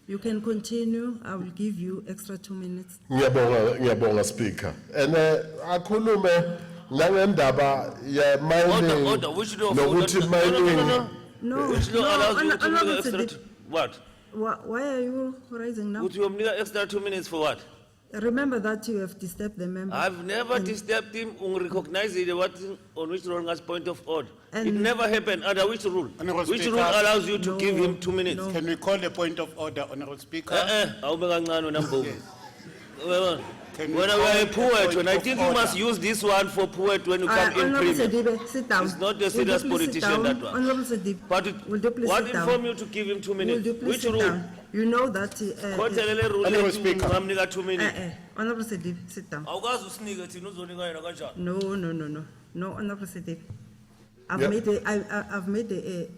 A: You can continue. I will give you extra 2 minutes.
S: Ngiyabonga Speaker. And akhulume nangendaba ya mining.
K: Order, which law?
S: Nokuthi mining.
A: No,
K: Which law
A: no,
K: allows you to
A: Honorable
K: give extra
A: Sedibe,
K: what?
A: why are you raising now?
K: Would you give extra 2 minutes for what?
A: Remember that you have disturbed the member.
K: I've never disturbed him on recognizing what on which rule as point of order. It
A: And-
K: never happened under which rule?
O: Honourable
K: Which
O: Speaker.
K: rule allows you to give him 2 minutes?
O: Can we call the point of order, Honourable Speaker?
K: Awube kancane wena Mbovu. Uyabona?
O: Can we
K: When we
O: call
K: are a
O: the
K: poet,
O: point
K: when I
O: of
K: think you must
O: order?
K: use this one for poet when you come in
A: Honorable
K: premier.
A: Sedibe, sit down.
K: It's not a
A: Will you
K: serious
A: please sit
K: politician,
A: down?
K: that one.
A: Honorable Sedibe,
K: But
A: will you please
K: what
A: sit down?
K: inform you to give him 2
A: Will
K: minutes?
A: you please
K: Which
A: sit
K: rule?
A: down? You know that.
K: Khotelele rule
O: Honourable
K: ethi
O: Speaker.
K: ungamnika 2 minutes.
A: Honorable Sedibe, sit down.
K: Awukazi usinike thina uzonika yena kanjani?
A: No, Honorable Sedibe. I've
S: Yeah.
A: made I've made a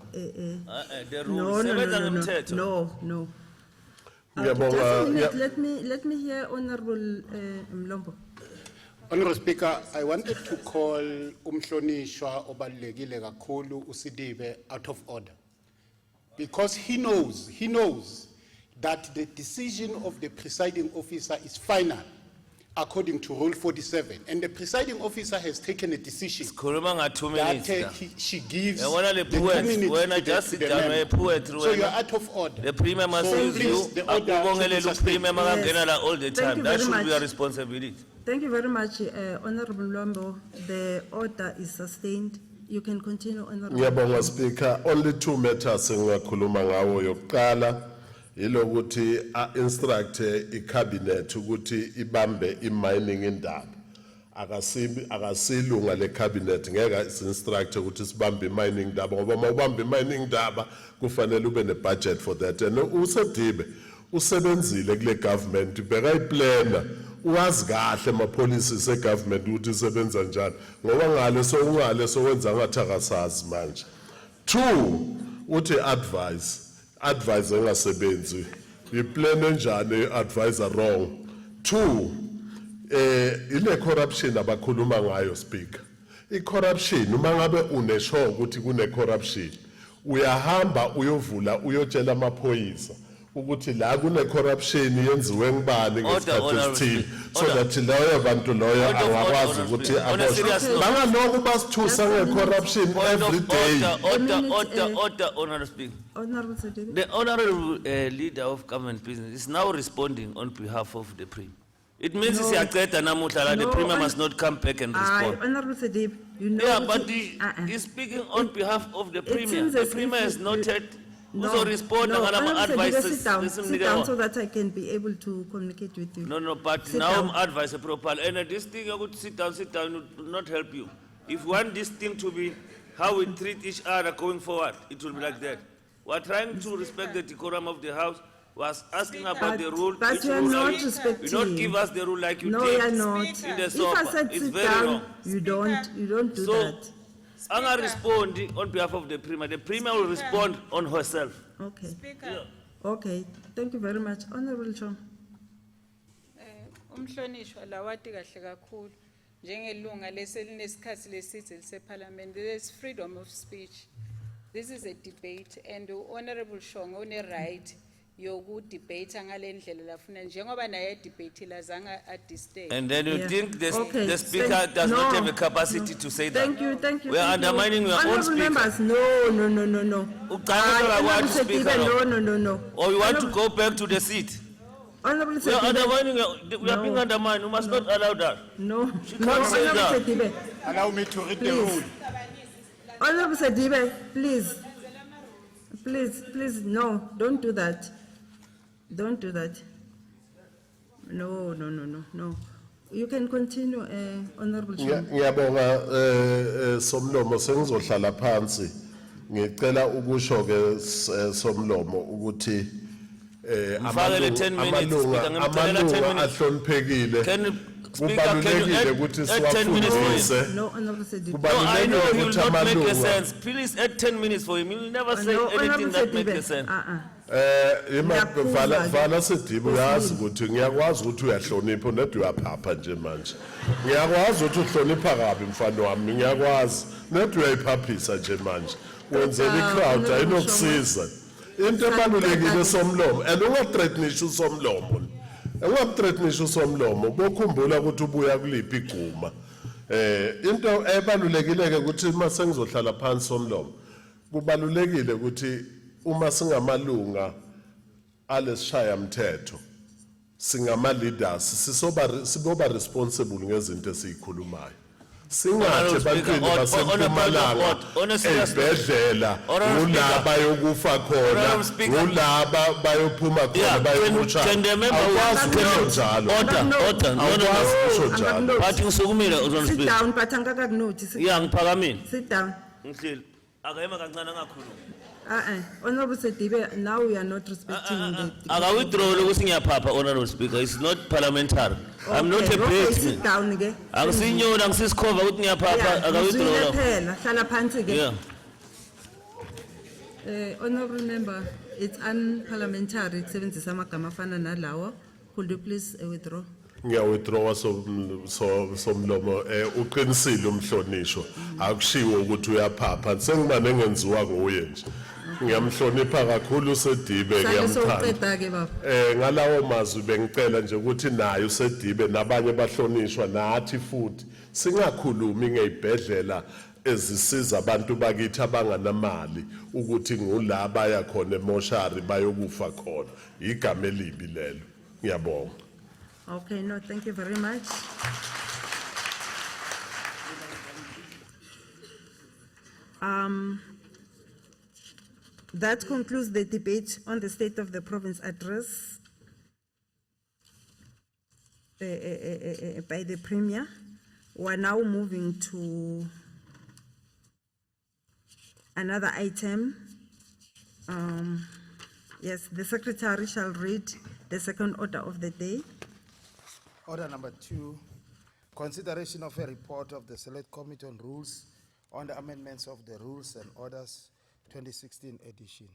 K: The
A: no,
K: rule sebenza ngemthetho.
A: no.
S: Ngiyabonga.
A: Just a minute,
S: Yeah.
A: let me hear Honorable Mlombo.
O: Honourable Speaker, I wanted to call umhlonishwa obalulekile kakhulu uSidibe out of order. Because he knows that the decision of the presiding officer is final according to Rule 47. And the presiding officer has taken a decision
K: Khuluma nga 2
O: that
K: minutes. la.
O: she gives
K: Yabona le
O: the 2
K: poet,
O: minutes
K: wena
O: to the-
K: just
O: to
K: sit
O: the
K: down,
O: member.
K: you're a poet,
O: So
K: wena.
O: you're out of order.
K: The premier must
O: So
K: use
O: please,
K: you.
O: the order
K: Akubongele
O: should be
K: lu premier
O: sustained.
K: makangena la all the
A: Thank
K: time.
A: you
K: That
A: very
K: should be your
A: much.
K: responsibility.
A: Thank you very much, Honorable Mlombo. The order is sustained. You can continue, Honorable.
S: Ngiyabonga Speaker, only 2 matters engakhuluma ngawo. Yokuqala ilokuthi instruct icabinet ukuthi ibambe imining indaba. Akasilunga le cabinet ngeke instruct ukuthi sibambe imining indaba ngoba mawubambe imining indaba kufanele ube ne budget for that. And uSedibe usebenzile kule government beka iplana. Uwazi kahle ama policies e government ukuthi isebenza njani ngoba ngale sokungale sowenza ngathi akasazi manje. 2 uthi advise engasebenzi iplan enjani advisor wrong. 2 ile corruption abakhuluma ngayo Speaker. I corruption uma ngabe unesho ukuthi kune corruption uyahamba uyovula uyotshela amaphoyisa ukuthi la kune corruption yenziwe ngibani ngesikhathi esithile so that loyo bantu loyo angakwazi ukuthi aboshwe bangalokhu basithusa nge-corruption every day.
K: Order, Honourable Speaker.
A: Honorable Sedibe.
K: The honourable leader of government business is now responding on behalf of the premier. It means
A: No.
K: siyaqeda namuhla la the
A: No,
K: premier
A: hon-
K: must not come back and respond.
A: Honorable Sedibe, you know.
K: Yeah,
A: that
K: but
A: you-
K: he's speaking on behalf of the
A: it
K: premier.
A: seems
K: The
A: as if
K: premier has
A: you-
K: noted.
A: No,
K: Uzo respond
A: no,
K: ngala
A: Honorable Sedibe,
K: advices.
A: sit down so that I can be able to communicate with you.
K: No, but
A: Sit
K: now
A: down.
K: I'm advising properly. And this thing, I would sit down will not help you. If you want this thing to be how we treat each other going forward, it will be like that. We're trying to respect the decorum of the House. Was asking about the rule.
A: But
K: which
A: you are
K: rule
A: not
K: you? You
A: respecting.
K: don't give us the rule like you
A: No,
K: did
A: you are not.
K: in the
A: If
K: sofa.
A: I said
K: It's
A: sit
K: very
A: down,
K: wrong.
A: you don't do
K: So,
A: that.
K: I'm not responding on behalf of the premier. The premier will respond on herself.
A: Okay. Okay. Thank you very much, Honorable Chom.
Q: Umhlonishwa lawati kahle kakhulu njengelunga leselinesikhathi lesizwe liseparliament. There is freedom of speech. This is a debate and Honorable Shongo une right yoku debate ngale ndlela lafuna njengoba naye debate lazanga at this stage.
K: And then you
A: Yeah.
K: think
A: Okay,
K: the speaker
A: thank-
K: does not
A: no,
K: have a capacity to say that.
A: Thank you.
K: We are
A: thank you.
K: undermining your own
A: Honorable
K: speaker.
A: members, no.
K: Uqala
A: Honorable
K: what speaker?
A: Sedibe, no.
K: Or you want to go back to the seat?
A: Honorable
K: We are
A: Sedibe.
K: undermining, we are being
A: No.
K: undermined, we must not allow that.
A: No.
K: She
A: No,
K: can't say
A: Honorable
K: that.
A: Sedibe.
O: Allow me to read the
A: Please.
O: rule.
A: Honorable Sedibe, please. Please, no, don't do that. Don't do that. No. You can continue, Honorable Chair.
S: Ngiyabonga somlomo sengizohlala phansi ngicela ukusho ke somlomo ukuthi
K: Mfakele 10 minutes, Speaker, ngimcelela 10 minutes.
S: ahloniphekile
K: Can you, Speaker, can you
S: kubalulekile ukuthi
K: add 10 minutes for him?
S: siwafundise
A: No, Honorable Sedibe.
K: No, I know he will
S: ukuthi
K: not make a
S: amalunga-
K: sense. Please add 10 minutes for him. He will never say
A: No,
K: anything
A: Honorable
K: that makes a
A: Sedibe.
K: sense.
S: vala Sedibe uyazi ukuthi ngiyakwazi ukuthi uyahlonipha nedwa uyaphapha nje manje ngiyakwazi ukuthi uhlonipha kabi mfana wami ngiyakwazi nedwa uyayiphaphisa nje manje wenzela i-crowd ayinokusiza into ebalulekile somlomo and ungathreatenisha usomlomo ungamthreatenisha usomlomo bokhumbula ukuthi ubuya kuliphi iguma into ebalulekile ke ukuthi uma sengizohlala phansi somlomo kubalulekile ukuthi uma singamalunga alesishaya mthetho singama leaders siboba responsible ngezinto esizikhulumayo singathi ebantwini baseMpumalanga ezibhedlela ulaba yokufa khona ulaba bayophuma khona bayomutsha awukwazi ukusho njalo awukwazi ukusho njalo
K: Bathi ngisukumile
A: Sit
K: uzonisiphika.
A: down, but angakakunothi.
K: Yeah, ngiphakamile.
A: Sit down.
K: Ngihleli. Akayema kancane angakhuluma.
A: Honorable Sedibe, now we are not respecting the.
K: Aka withdraw ukuthi ngiyaphapha, Honorable Speaker. It's not parliamentary. I'm not a
A: Okay, sit
K: baseman.
A: down ke.
K: Angisinyoni angisikhova ukuthi ngiyaphapha,
A: Yeah,
K: aka
A: ngizwile
K: withdraw.
A: phela, hlala phansi ke.
K: Yeah.
A: Honorable member, it's unparliamentary kusebenzisa amagama afana nalawo. Could you please withdraw?
S: ngiyawithdrawa somlomo uqinisile umhlonishwa akushiwo ukuthi uyaphapha sengimane ngenziwa nguye nje ngiyamhlonipha kakhulu uSedibe
A: Sale
S: ngiyamthanda
A: sowuqeda ke baba.
S: ngalawo mazwi bengicela nje ukuthi naye uSedibe nabanye bahlonishwa nathi futhi singakhulumi ngezibhedlela ezisiza abantu bakithi abanganamali ukuthi ngulaba yakhona emoshari bayokufa khona igama elibi lelo ngiyabonga.
A: Okay, no, thank you very much. That concludes the debate on the State of the Province address by the Premier. We're now moving to another item. Yes, the Secretary shall read the second order of the day.
T: Order number 2, consideration of a report of the Select Committee on Rules on the amendments of the Rules and Orders 2016 edition.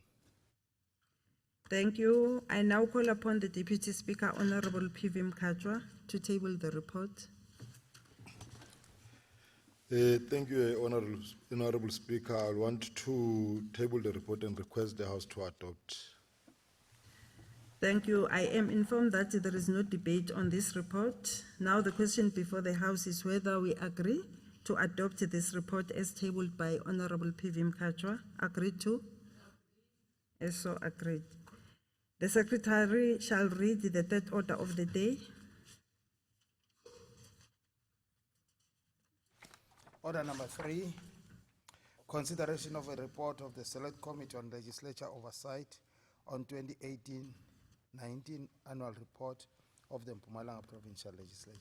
A: Thank you. I now call upon the Deputy Speaker, Honorable P.V. Mkhatshwa, to table the report.
M: Thank you, Honorable Speaker. I want to table the report and request the House to adopt.
A: Thank you. I am informed that there is no debate on this report. Now the question before the House is whether we agree to adopt this report as tabled by Honorable P.V. Mkhatshwa. Agreed to? Yes, so agreed. The Secretary shall read the third order of the day.
T: Order number 3, consideration of a report of the Select Committee on Legislature Oversight on 2018-19 annual report of the Mpumalanga Provincial Legislature.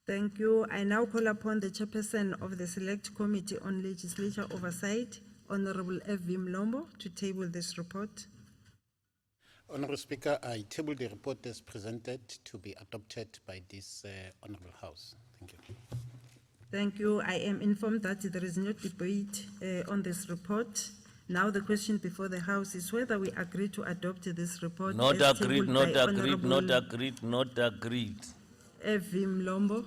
A: Thank you. I now call upon the Chairperson of the Select Committee on Legislature Oversight, Honorable F.V. Mlombo, to table this report.
O: Honorable Speaker, I table the report as presented to be adopted by this Honorable House. Thank you.
A: Thank you. I am informed that there is no debate on this report. Now the question before the House is whether we agree to adopt this report.
K: Not
A: as
K: agreed,
A: tabled
K: not
A: by
K: agreed, not
A: Honorable
K: agreed, not agreed.
A: F.V. Mlombo.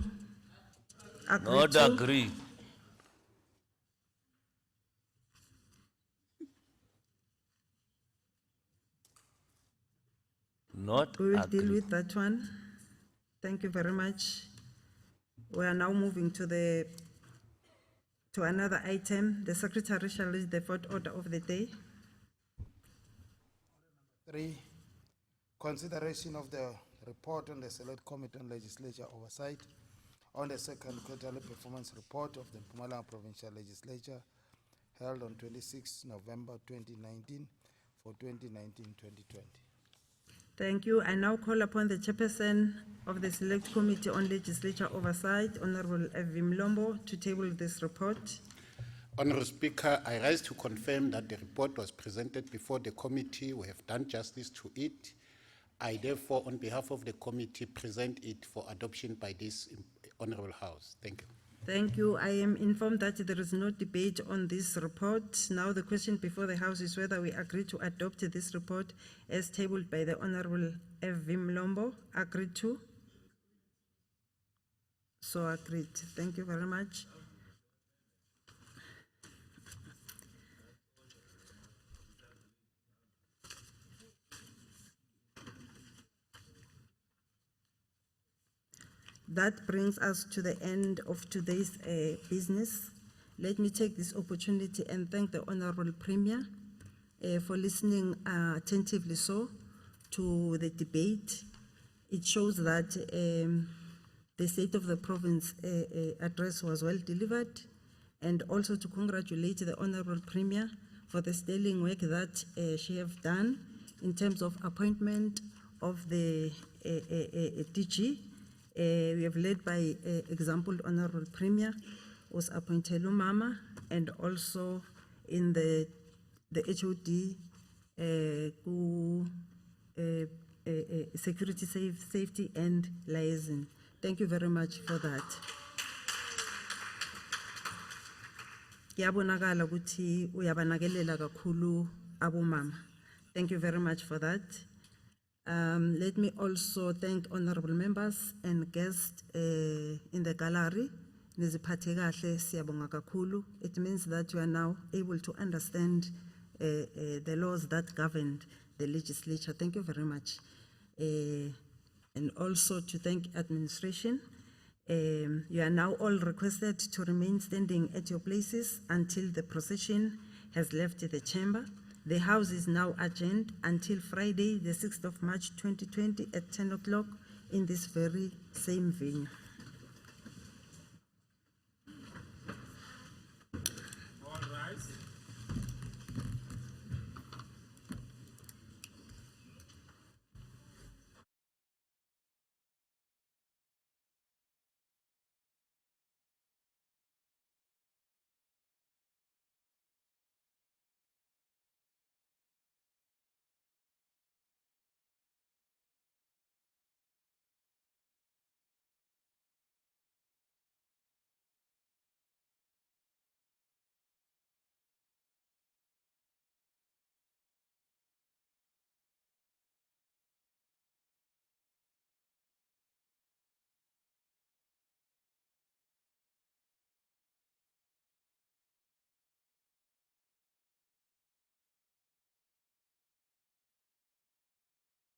K: Not
A: to?
K: agreed. Not
A: We will
K: agreed.
A: deal with that one. Thank you very much. We are now moving to another item. The Secretary shall read the fourth order of the day.
T: 3, Consideration of the report on the Select Committee on Legislature Oversight on the second quarterly performance report of the Mpumalanga Provincial Legislature held on 26 November 2019 for 2019-2020.
A: Thank you. I now call upon the chairperson of the Select Committee on Legislature Oversight, Honorable Evim Lombo, to table this report.
E: Honorable Speaker, I rise to confirm that the report was presented before the committee. We have done justice to it. I therefore, on behalf of the committee, present it for adoption by this Honorable House. Thank you.
A: Thank you. I am informed that there is no debate on this report. Now the question before the House is whether we agree to adopt this report as tabled by the Honorable Evim Lombo. Agreed to? So agreed. Thank you very much. That brings us to the end of today's business. Let me take this opportunity and thank the Honorable Premier for listening attentively to the debate. It shows that the State of the Province address was well delivered, and also to congratulate the Honorable Premier for the sterling work that she have done in terms of appointment of the DG. We have led by example. Honorable Premier was appointed Mama, and also in the HOD security, safety and liaison. Thank you very much for that. Kuyabonakala ukuthi uyabanakelela kakhulu abomama. Thank you very much for that. Let me also thank honorable members and guests in the gallery. Niziphathe kahle, siyabonga kakhulu. It means that you are now able to understand the laws that govern the legislature. Thank you very much. And also to thank administration. You are now all requested to remain standing at your places until the procession has left the chamber. The House is now adjourned until Friday, the 6th of March 2020 at 10 o'clock in this very same venue.